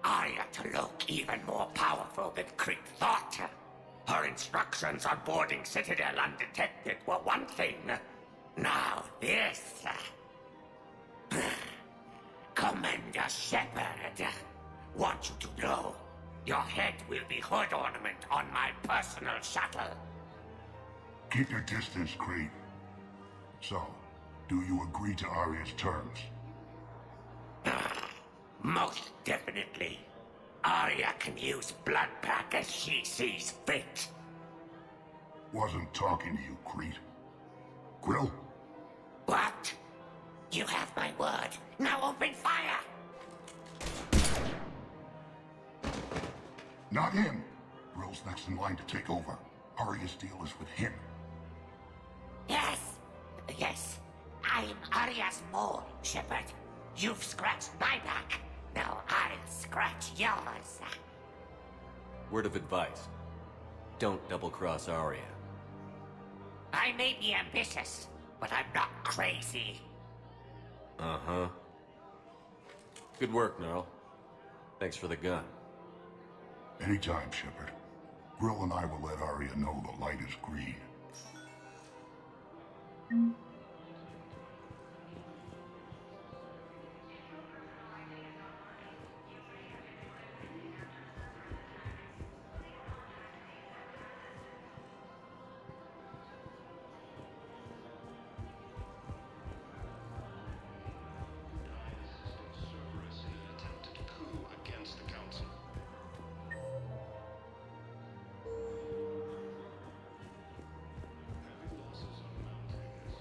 Arya to look even more powerful than Crete thought. Her instructions on boarding Citadel undetected were one thing. Now this. Commander Shepard, want you to know, your head will be hood ornament on my personal shuttle. Keep your distance, Crete. So, do you agree to Arya's terms? Most definitely. Arya can use Bloodpack as she sees fit. Wasn't talking to you, Crete. Quill? What? You have my word. Now open fire! Not him. Grill's next in line to take over. Arya's deal is with him. Yes. I'm Arya's mole, Shepard. You've scratched my back. Now I'll scratch yours. Word of advice. Don't double-cross Arya. I may be ambitious, but I'm not crazy. Uh-huh. Good work, Gnarl. Thanks for the gun. Anytime, Shepard. Grill and I will let Arya know the light is green.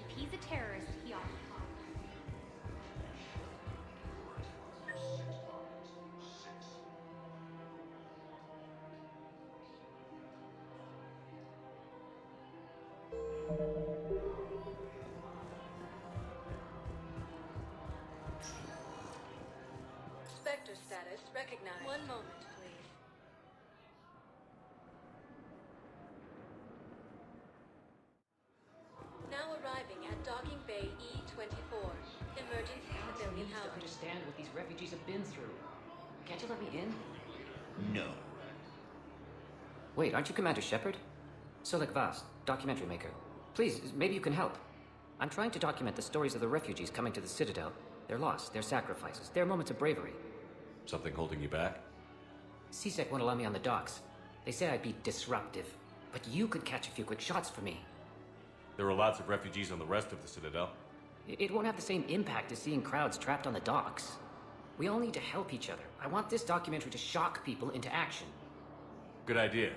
If he's a terrorist, he ought to talk. Spectre status recognized. One moment, please. Now arriving at Docking Bay E-24. Emergency civilian housing. Understand what these refugees have been through. Can't you let me in? No. Wait, aren't you Commander Shepard? Solik Vast, documentary maker. Please, maybe you can help. I'm trying to document the stories of the refugees coming to the Citadel. Their loss, their sacrifices, their moments of bravery. Something holding you back? CSEC won't allow me on the docks. They say I'd be disruptive. But you could catch a few quick shots for me. There are lots of refugees on the rest of the Citadel. It won't have the same impact as seeing crowds trapped on the docks. We all need to help each other. I want this documentary to shock people into action. Good idea.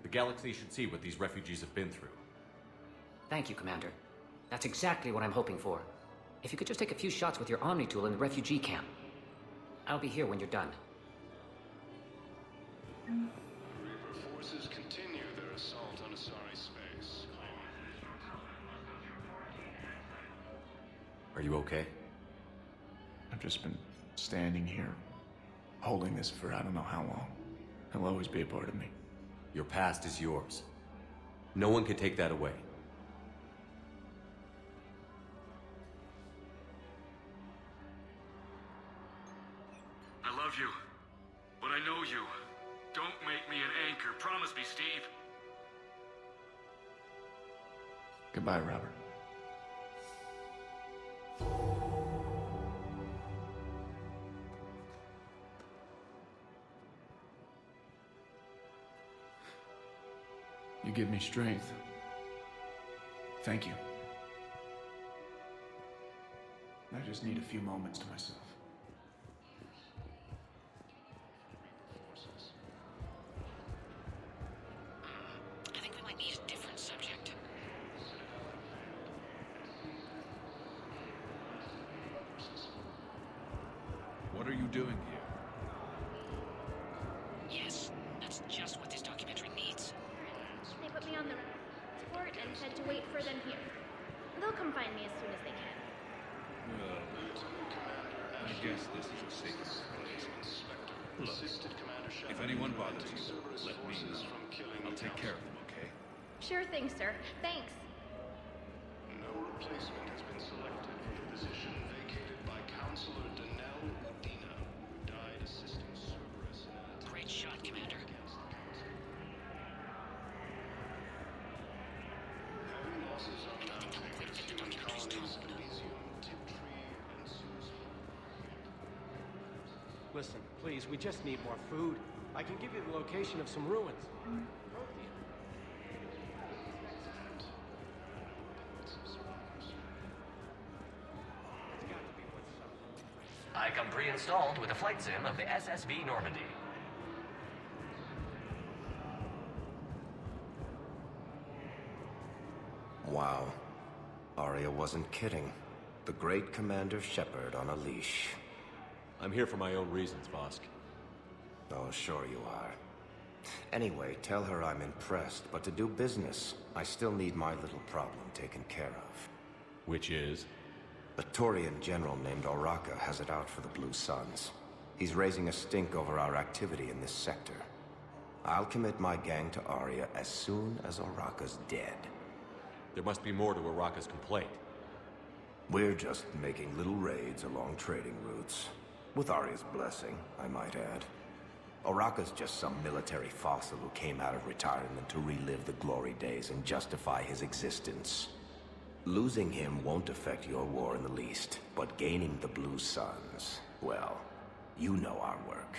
The galaxy should see what these refugees have been through. Thank you, Commander. That's exactly what I'm hoping for. If you could just take a few shots with your Omni tool in the refugee camp. I'll be here when you're done. Reaper forces continue their assault on Asari space. Are you okay? I've just been standing here, holding this for I don't know how long. It'll always be a part of me. Your past is yours. No one can take that away. I love you, but I know you. Don't make me an anchor. Promise me, Steve. Goodbye, Robert. You give me strength. Thank you. I just need a few moments to myself. I think we might need a different subject. What are you doing here? Yes, that's just what this documentary needs. They put me on the port and said to wait for them here. They'll come find me as soon as they can. Well, I guess this is a safe place. Look, if anyone bothers you, let me know. I'll take care of them, okay? Sure thing, sir. Thanks. No replacement has been selected for the position vacated by Counselor Danelle Udina, who died assisting Cerberus in an attack. Great shot, Commander. Heavy losses are mounting as human colonies Elysium, Tiptree, and Susan. Listen, please, we just need more food. I can give you the location of some ruins. I come pre-installed with a flight sim of the SSB Normandy. Wow. Arya wasn't kidding. The great Commander Shepard on a leash. I'm here for my own reasons, Vosk. Oh, sure you are. Anyway, tell her I'm impressed, but to do business, I still need my little problem taken care of. Which is? A Turian general named Oraka has it out for the Blue Suns. He's raising a stink over our activity in this sector. I'll commit my gang to Arya as soon as Araka's dead. There must be more to Araka's complaint. We're just making little raids along trading routes. With Arya's blessing, I might add. Araka's just some military fossil who came out of retirement to relive the glory days and justify his existence. Losing him won't affect your war in the least, but gaining the Blue Suns, well, you know our work.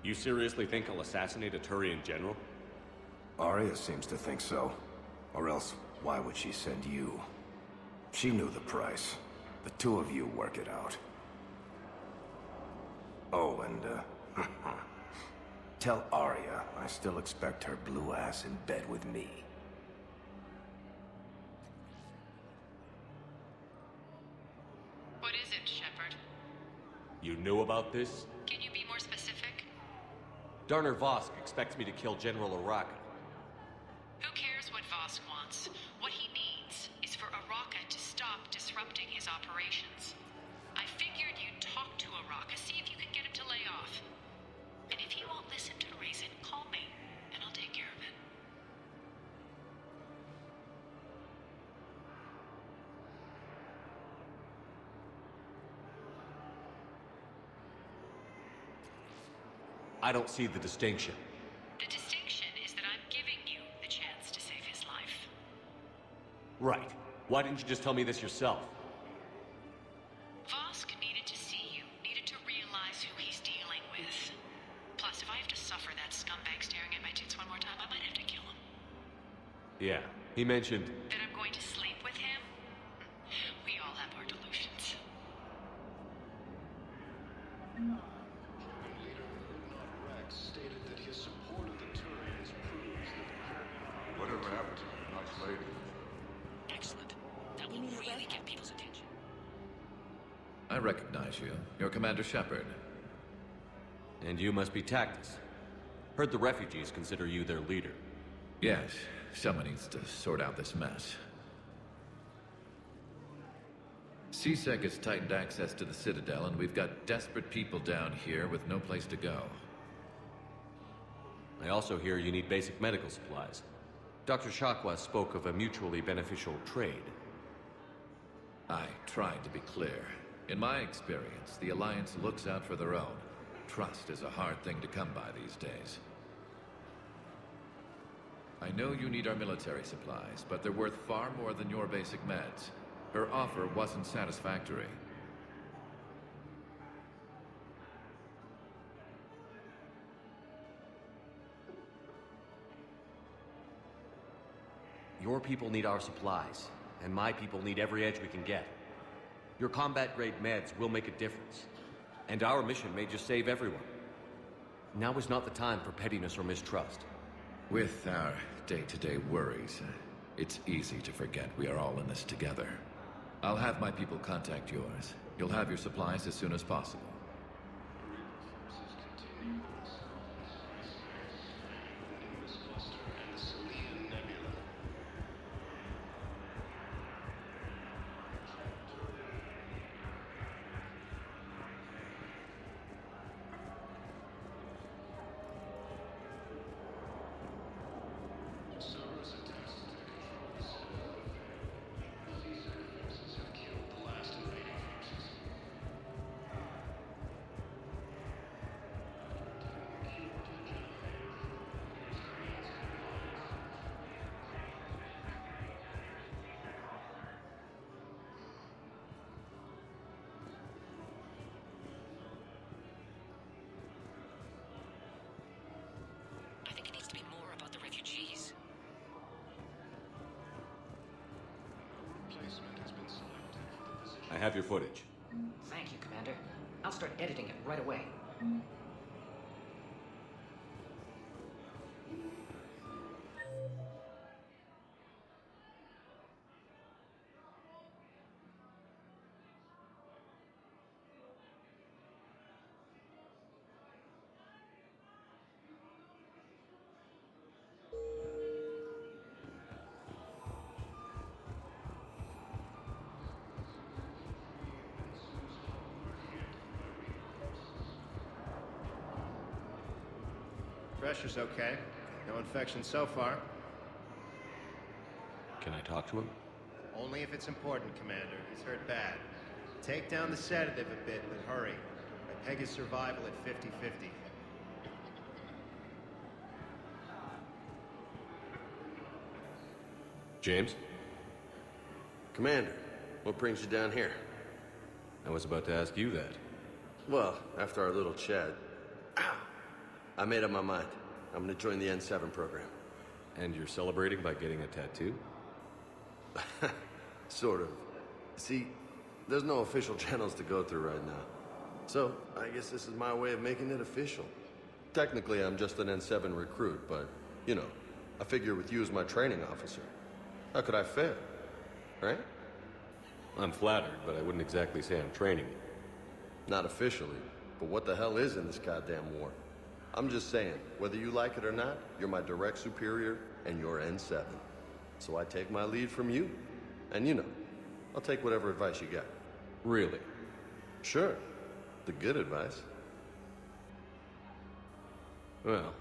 You seriously think I'll assassinate a Turian general? Arya seems to think so. Or else, why would she send you? She knew the price. The two of you work it out. Oh, and, tell Arya I still expect her blue ass in bed with me. What is it, Shepard? You knew about this? Can you be more specific? Darner Vosk expects me to kill General Araka. Who cares what Vosk wants? What he needs is for Araka to stop disrupting his operations. I figured you'd talk to Araka, see if you can get him to lay off. And if he won't listen to reason, call me, and I'll take care of it. I don't see the distinction. The distinction is that I'm giving you the chance to save his life. Right. Why didn't you just tell me this yourself? Vosk needed to see you, needed to realize who he's dealing with. Plus, if I have to suffer that scumbag staring at my tits one more time, I might have to kill him. Yeah, he mentioned... That I'm going to sleep with him? We all have our delusions. Stated that his support of the Turians proves that Whatever happened to the nice lady? Excellent. That will really get people's attention. I recognize you. You're Commander Shepard. And you must be Tactus. Heard the refugees consider you their leader. Yes, someone needs to sort out this mess. CSEC has tightened access to the Citadel, and we've got desperate people down here with no place to go. I also hear you need basic medical supplies. Dr. Shakwa spoke of a mutually beneficial trade. I tried to be clear. In my experience, the Alliance looks out for their own. Trust is a hard thing to come by these days. I know you need our military supplies, but they're worth far more than your basic meds. Her offer wasn't satisfactory. Your people need our supplies, and my people need every edge we can get. Your combat-grade meds will make a difference, and our mission may just save everyone. Now is not the time for pettiness or mistrust. With our day-to-day worries, it's easy to forget we are all in this together. I'll have my people contact yours. You'll have your supplies as soon as possible. I think it needs to be more about the refugees. I have your footage. Thank you, Commander. I'll start editing it right away. pressure's okay. No infection so far. Can I talk to him? Only if it's important, Commander. He's hurt bad. Take down the sedative a bit, but hurry. I peg his survival at 50-50. James? Commander, what brings you down here? I was about to ask you that. Well, after our little chat, I made up my mind. I'm gonna join the N7 program. And you're celebrating by getting a tattoo? Sort of. See, there's no official channels to go through right now. So, I guess this is my way of making it official. Technically, I'm just an N7 recruit, but, you know, I figure with you as my training officer, how could I fail? Right? I'm flattered, but I wouldn't exactly say I'm training you. Not officially, but what the hell is in this goddamn war? I'm just saying, whether you like it or not, you're my direct superior, and you're N7. So I take my lead from you. And you know, I'll take whatever advice you got. Really? Sure. The good advice. Well,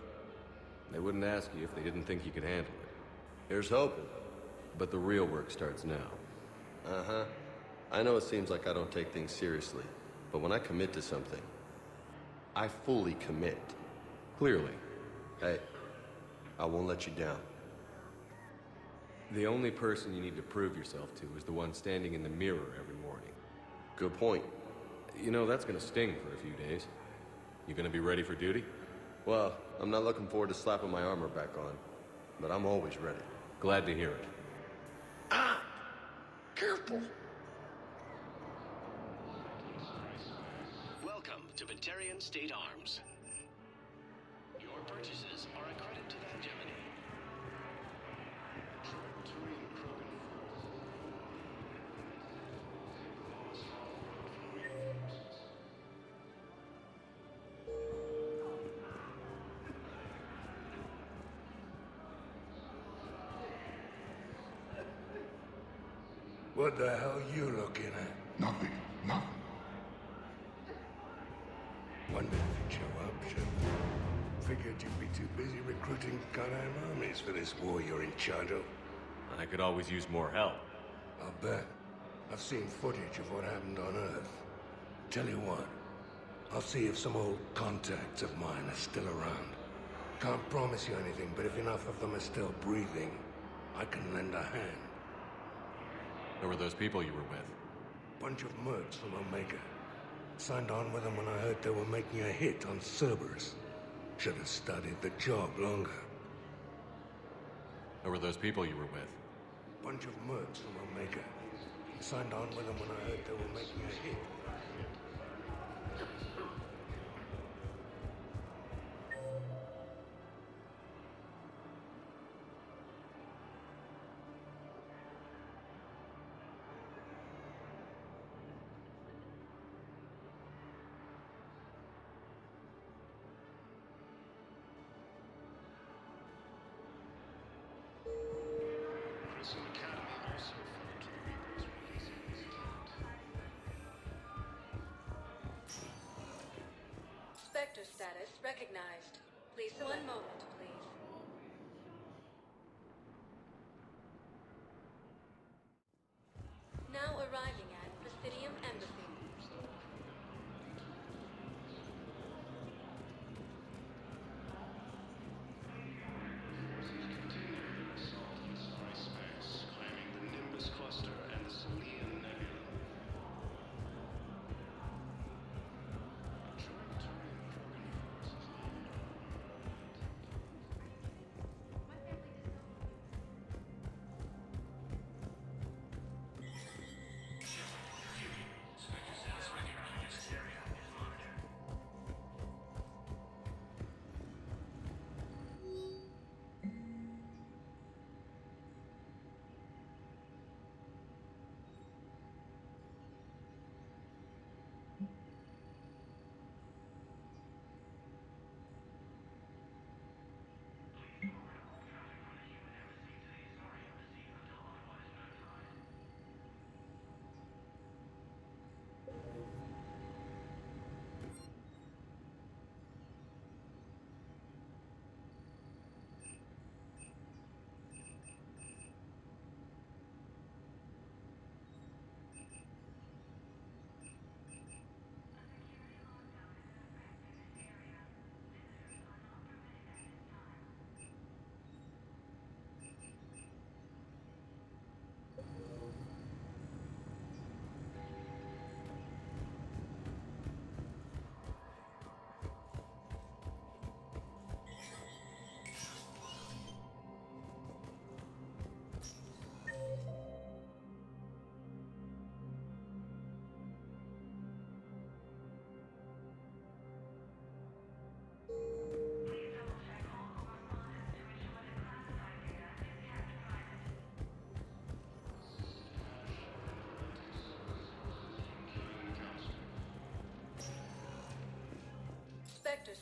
they wouldn't ask you if they didn't think you could handle it. Here's hoping. But the real work starts now. Uh-huh. I know it seems like I don't take things seriously, but when I commit to something, I fully commit. Clearly. Hey, I won't let you down. The only person you need to prove yourself to is the one standing in the mirror every morning. Good point. You know, that's gonna sting for a few days. You gonna be ready for duty? Well, I'm not looking forward to slapping my armor back on, but I'm always ready. Glad to hear it. Careful! Welcome to Batarian State Arms. Your purchases are a credit to the hegemony. What the hell you looking at? Nothing. Nothing. One minute you'd show up, Shepard. Figured you'd be too busy recruiting goddamn armies for this war you're in charge of. I could always use more help. I'll bet. I've seen footage of what happened on Earth. Tell you what, I'll see if some old contacts of mine are still around. Can't promise you anything, but if enough of them are still breathing, I can lend a hand. Who were those people you were with? Bunch of mercs from Omega. Signed on with them when I heard they were making a hit on Cerberus. Should have studied the job longer. Who were those people you were with? Bunch of mercs from Omega. Signed on with them when I heard they were making a hit. Spectre status recognized. Please select. One moment, please. Now arriving at Presidium Embassy. Claiming the Nimbus cluster and the Selian Nebula.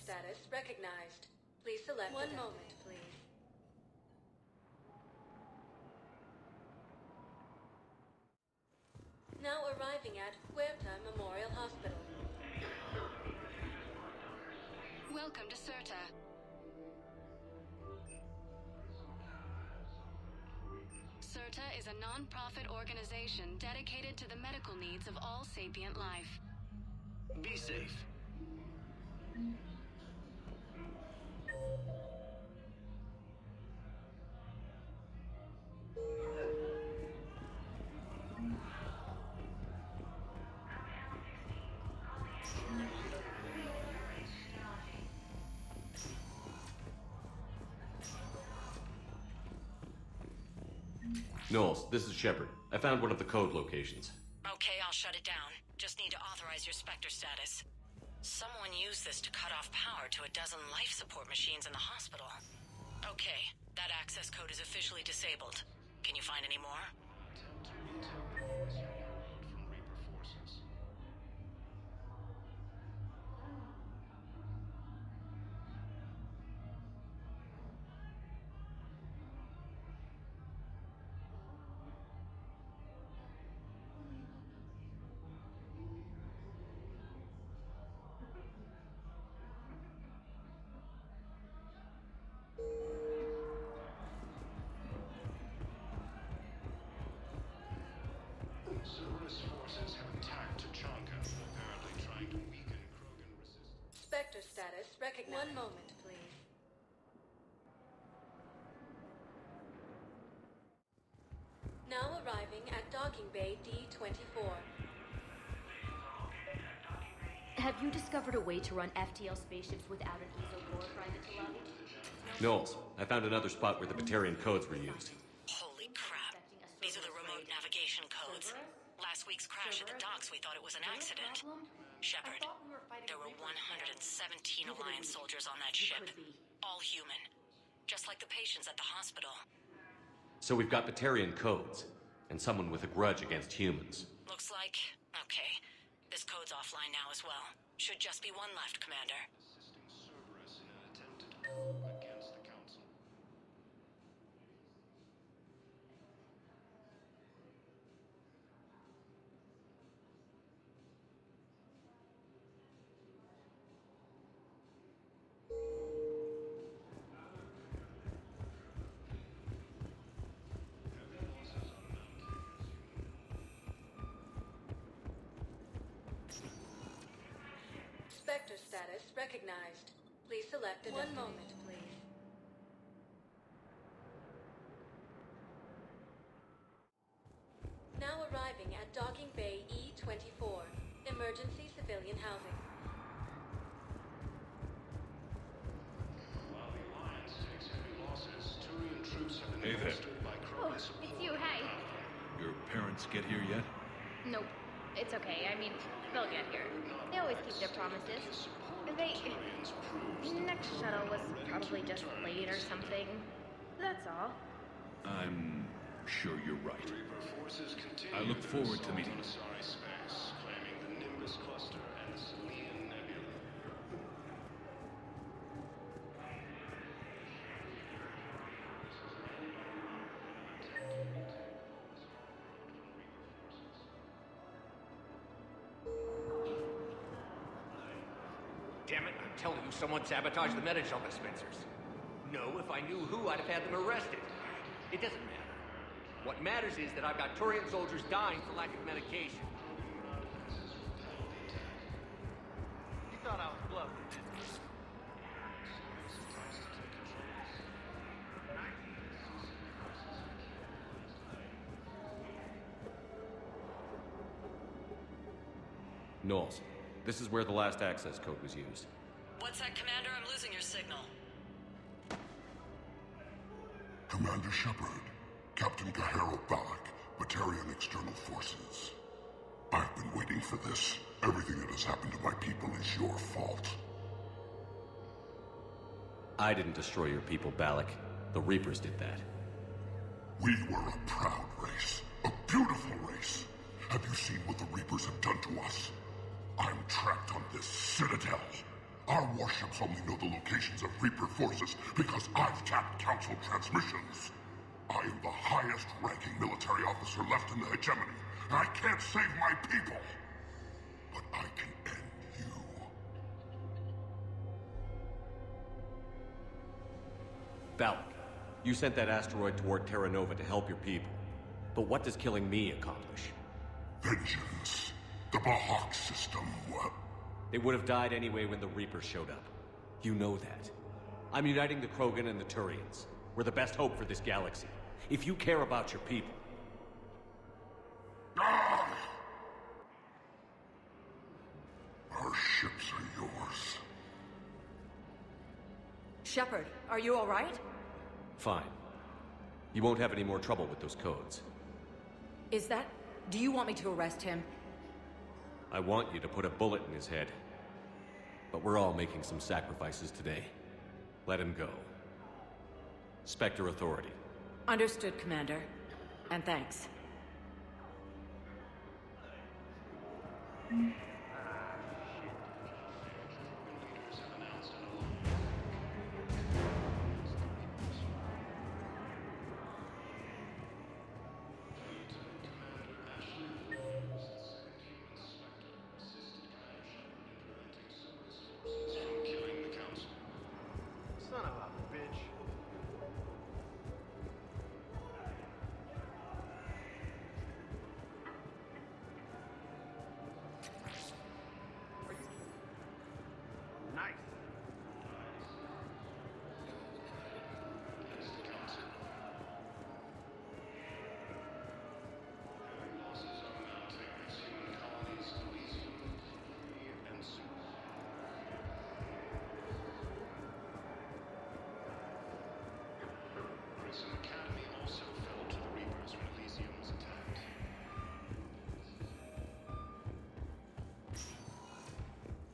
status recognized. Please select one moment, please. Now arriving at Huerta Memorial Hospital. Welcome to CERTA. CERTA is a non-profit organization dedicated to the medical needs of all sapient life. Be safe. Knowles, this is Shepard. I found one of the code locations. Okay, I'll shut it down. Just need to authorize your Spectre status. Someone used this to cut off power to a dozen life support machines in the hospital. Okay, that access code is officially disabled. Can you find any more? Cerberus forces have attacked Tachanka, apparently trying to weaken Krogan resistance. Spectre status recognized. One moment, please. Now arriving at Docking Bay D-24. Have you discovered a way to run FTL spaceships without an ESO core, Private Talavi? Knowles, I found another spot where the Batarian codes were used. Holy crap. These are the remote navigation codes. Last week's crash at the docks, we thought it was an accident. Shepard, there were 117 Alliance soldiers on that ship. All human. Just like the patients at the hospital. So we've got Batarian codes, and someone with a grudge against humans. Looks like... Okay. This code's offline now as well. Should just be one left, Commander. Assisting Cerberus in an attempted coup against the Council. Spectre status recognized. Please select a one moment, please. Now arriving at Docking Bay E-24. Emergency civilian housing. While the Alliance takes heavy losses, Turian troops have been Hey there. bolstered by Oh, Krogan it's support. you. Hi. Your parents get here yet? Nope. It's okay. I mean, they'll get here. They always keep their promises. The next shuttle was probably just late or something. That's all. I'm sure you're right. Reaper forces continue I look their forward to assault meeting on you. Asari space, claiming the Nimbus cluster and the Selenian Nebula. Damn it, I'm telling you, someone sabotaged the Metagel dispensers. No, if I knew who, I'd have had them arrested. It doesn't matter. What matters is that I've got Turian soldiers dying for lack of medication. You thought I was bluffing, didn't you? Knowles, this is where the last access code was used. What's that, Commander? I'm losing your signal. Commander Shepard, Captain Gahero Balak, Batarian External Forces. I've been waiting for this. Everything that has happened to my people is your fault. I didn't destroy your people, Balak. The Reapers did that. We were a proud race, a beautiful race. Have you seen what the Reapers have done to us? I'm trapped on this citadel. Our warships only know the locations of Reaper forces because I've tapped Council transmissions. I am the highest-ranking military officer left in the hegemony, and I can't save my people. But I can end you. Valak, you sent that asteroid toward Terra Nova to help your people. But what does killing me accomplish? Vengeance. The Bahak system. They would have died anyway when the Reapers showed up. You know that. I'm uniting the Krogan and the Turians. We're the best hope for this galaxy. If you care about your people... Ah! Our ships are yours. Shepard, are you all right? Fine. You won't have any more trouble with those codes. Is that... Do you want me to arrest him? I want you to put a bullet in his head. But we're all making some sacrifices today. Let him go. Spectre Authority. Understood, Commander. And thanks. Son of a bitch. Nice. Prison Academy also fell to the Reapers when Elysium was attacked.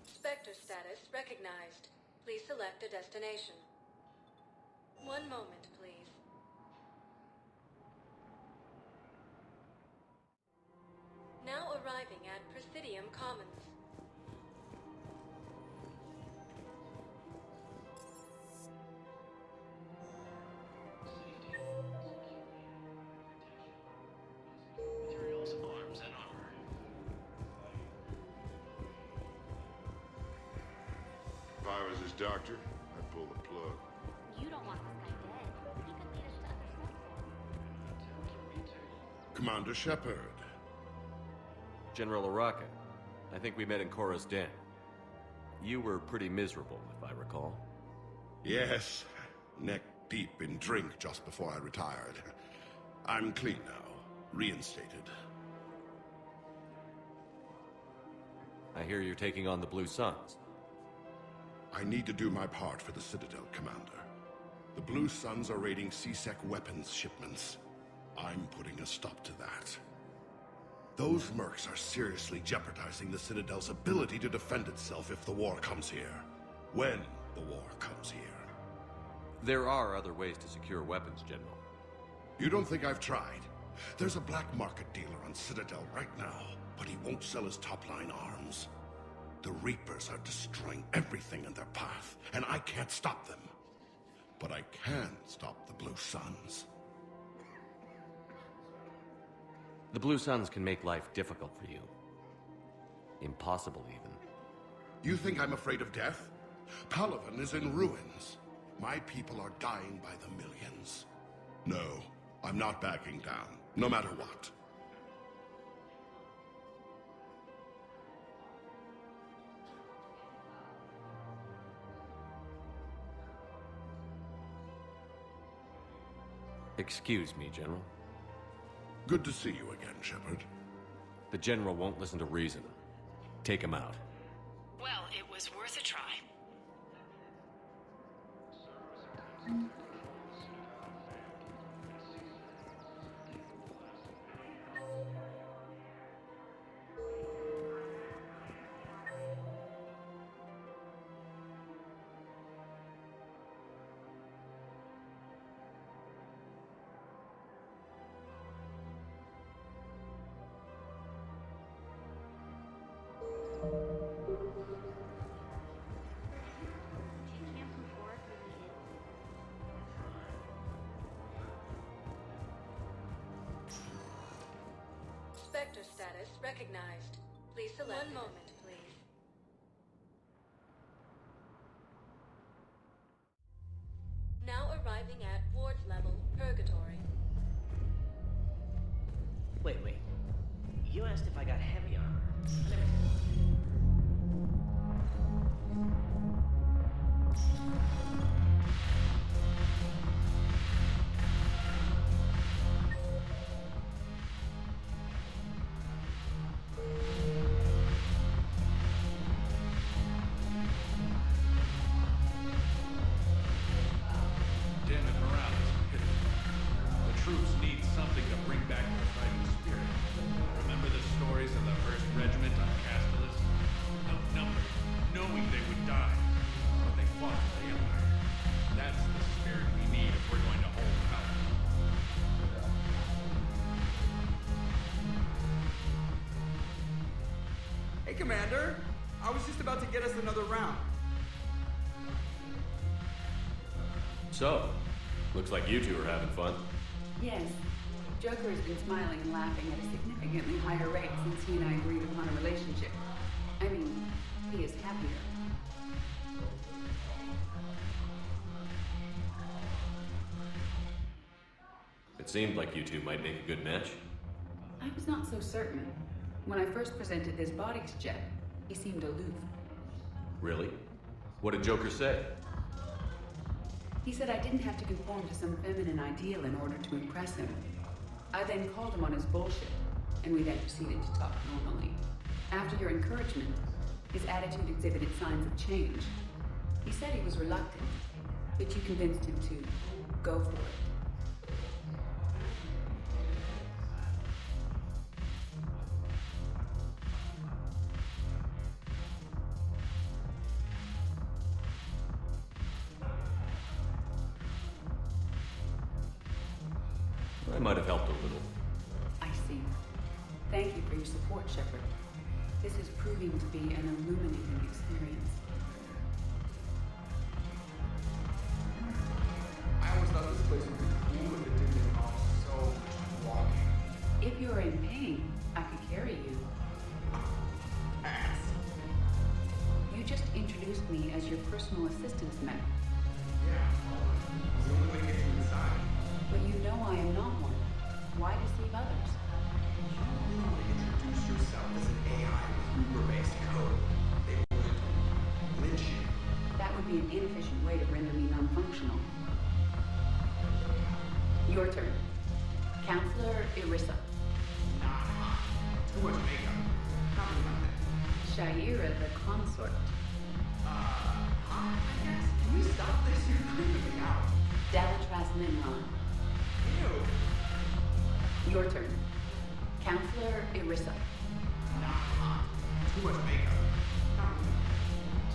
Spectre status recognized. Please select a destination. One moment, please. Now arriving at Presidium Commons. Materials, arms, and armor. If I was his doctor, I'd pull the plug. You don't want this guy dead. He could lead us to other stuff. Commander Shepard. General Araka, I think we met in Korra's den. You were pretty miserable, if I recall. Yes, neck deep in drink just before I retired. I'm clean now, reinstated. I hear you're taking on the Blue Suns. I need to do my part for the Citadel, Commander. The Blue Suns are raiding C-Sec weapons shipments. I'm putting a stop to that. Those mercs are seriously jeopardizing the Citadel's ability to defend itself if the war comes here. When the war comes here. There are other ways to secure weapons, General. You don't think I've tried? There's a black market dealer on Citadel right now, but he won't sell his top-line arms. The Reapers are destroying everything in their path, and I can't stop them. But I can stop the Blue Suns. The Blue Suns can make life difficult for you. Impossible, even. You think I'm afraid of death? Palaven is in ruins. My people are dying by the millions. No, I'm not backing down, no matter what. Excuse me, General. Good to see you again, Shepard. The General won't listen to reason. Take him out. Well, it was worth a try. status recognized. Please select. One moment, please. Now arriving at ward level purgatory. Wait. You asked if I got heavy armor. Damn it, morale is pitiful. The troops need something to bring back their fighting spirit. Remember the stories of the 1st Regiment on Castellus? Outnumbered, knowing they would die. But they fought for the Empire. That's the spirit we need if we're going to hold out. Hey, Commander. I was just about to get us another round. So, looks like you two are having fun. Yes. Joker has been smiling and laughing at a significantly higher rate since he and I agreed upon a relationship. I mean, he is happier. It seemed like you two might make a good match. I was not so certain. When I first presented this body to Jet, he seemed aloof. Really? What did Joker say? He said I didn't have to conform to some feminine ideal in order to impress him. I then called him on his bullshit, and we then proceeded to talk normally. After your encouragement, his attitude exhibited signs of change. He said he was reluctant, but you convinced him to go for it. I might have helped a little. I see. Thank you for your support, Shepard. This is proving to be an illuminating experience. I always thought this place would be cool if it didn't involve so much walking. If you're in pain, I could carry you. Ass. You just introduced me as your personal assistance mech. Yeah. It's the only way to get you inside. But you know I am not one. Why deceive others? You really introduce yourself as an AI with Uber-based code. They would lynch you. That would be an inefficient way to render me non-functional. Your turn. Counselor Irissa. Nah. Too much makeup. Tell me about that. Shaira the consort. I guess. Can we stop this? You're creeping me out. Dalatras Minron. Ew. Your turn. Counselor Irissa. Nah. Too much makeup. Tell me.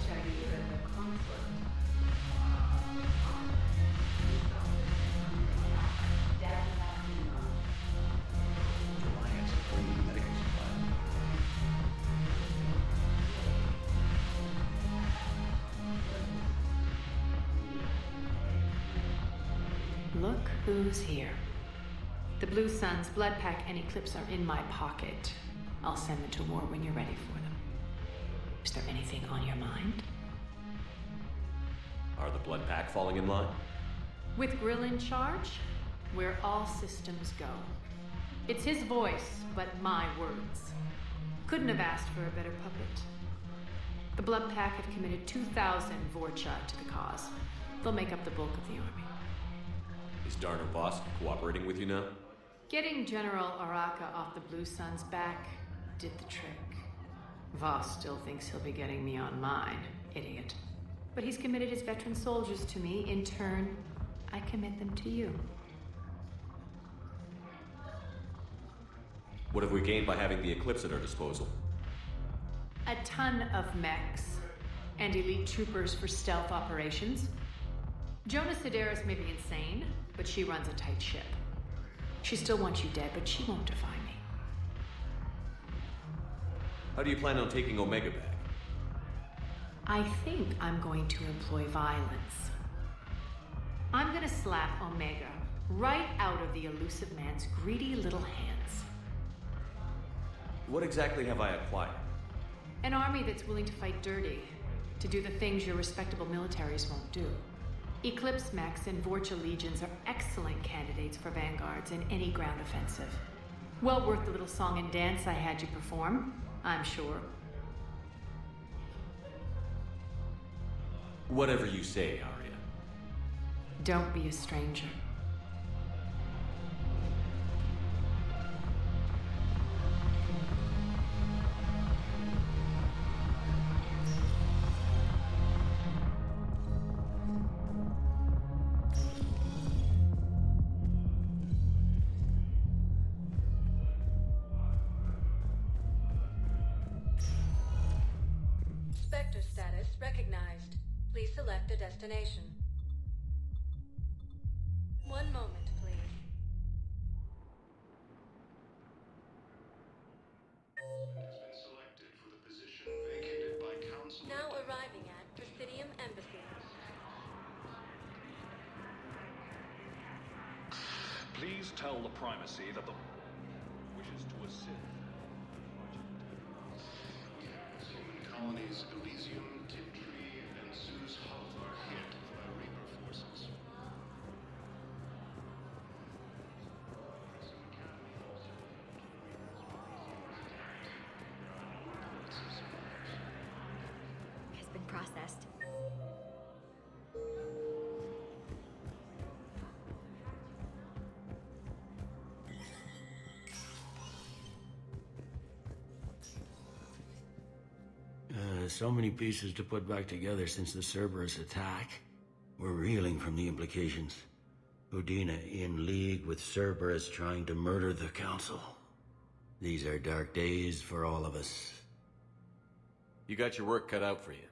Shaira the consort. Dalatras Minron. Alliance approved medical supply. Look who's here. The Blue Suns, Blood Pack, and Eclipse are in my pocket. I'll send them to war when you're ready for them. Is there anything on your mind? Are the Blood Pack falling in line? With Grill in charge, where all systems go. It's his voice, but my words. Couldn't have asked for a better puppet. The Blood Pack have committed 2,000 Vorcha to the cause. They'll make up the bulk of the army. Is Darner Boss cooperating with you now? Getting General Araka off the Blue Suns' back did the trick. Voss still thinks he'll be getting me on mine, idiot. But he's committed his veteran soldiers to me. In turn, I commit them to you. What have we gained by having the Eclipse at our disposal? A ton of mechs and elite troopers for stealth operations. Jonah Sedaris may be insane, but she runs a tight ship. She still wants you dead, but she won't defy me. How do you plan on taking Omega back? I think I'm going to employ violence. I'm gonna slap Omega right out of the elusive man's greedy little hands. What exactly have I acquired? An army that's willing to fight dirty, to do the things your respectable militaries won't do. Eclipse mechs and Vorcha legions are excellent candidates for vanguards in any ground offensive. Well worth the little song and dance I had you perform, I'm sure. Whatever you say, Arya. Don't be a stranger. Spectre status recognized. Please select a destination. One moment, please. Has been selected for the position vacated by Council. Now arriving at Presidium Embassy. Please tell the Primacy that the wishes to assist. Human colonies Elysium, Tiptree, and Zeus Hub are hit by Reaper forces. Has been processed. So many pieces to put back together since the Cerberus attack. We're reeling from the implications. Udina in league with Cerberus trying to murder the Council. These are dark days for all of us. You got your work cut out for you.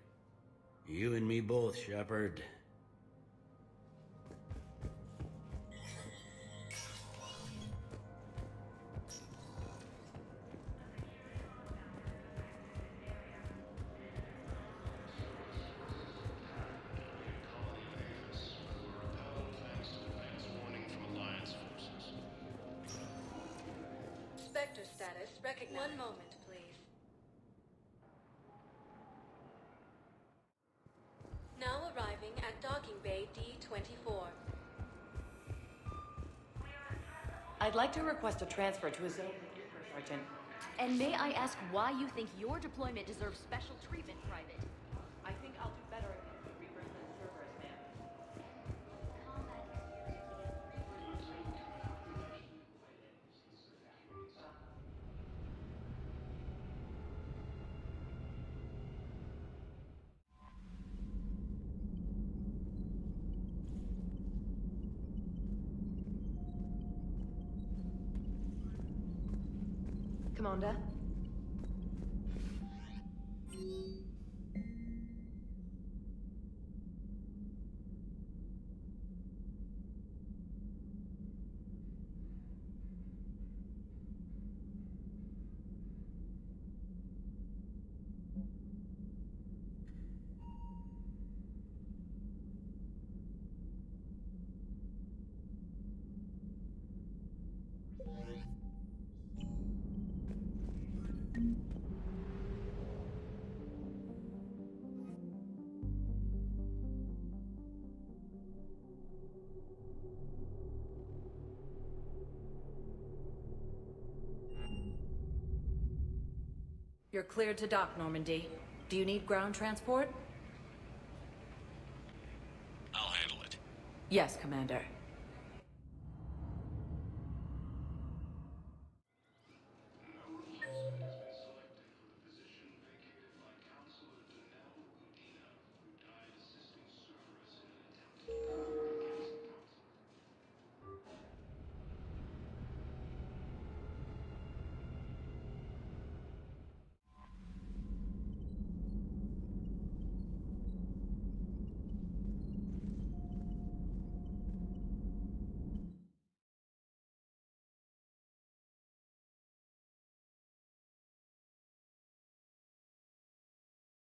You and me both, Shepard. Spectre status recognized. One moment, please. Now arriving at Docking Bay D-24. I'd like to request a transfer to a zone, Sergeant. And may I ask why you think your deployment deserves special treatment, Private? I think I'll do better against the Reapers than Cerberus, ma'am. Commander? You're cleared to dock, Normandy. Do you need ground transport? I'll handle it. Yes, Commander.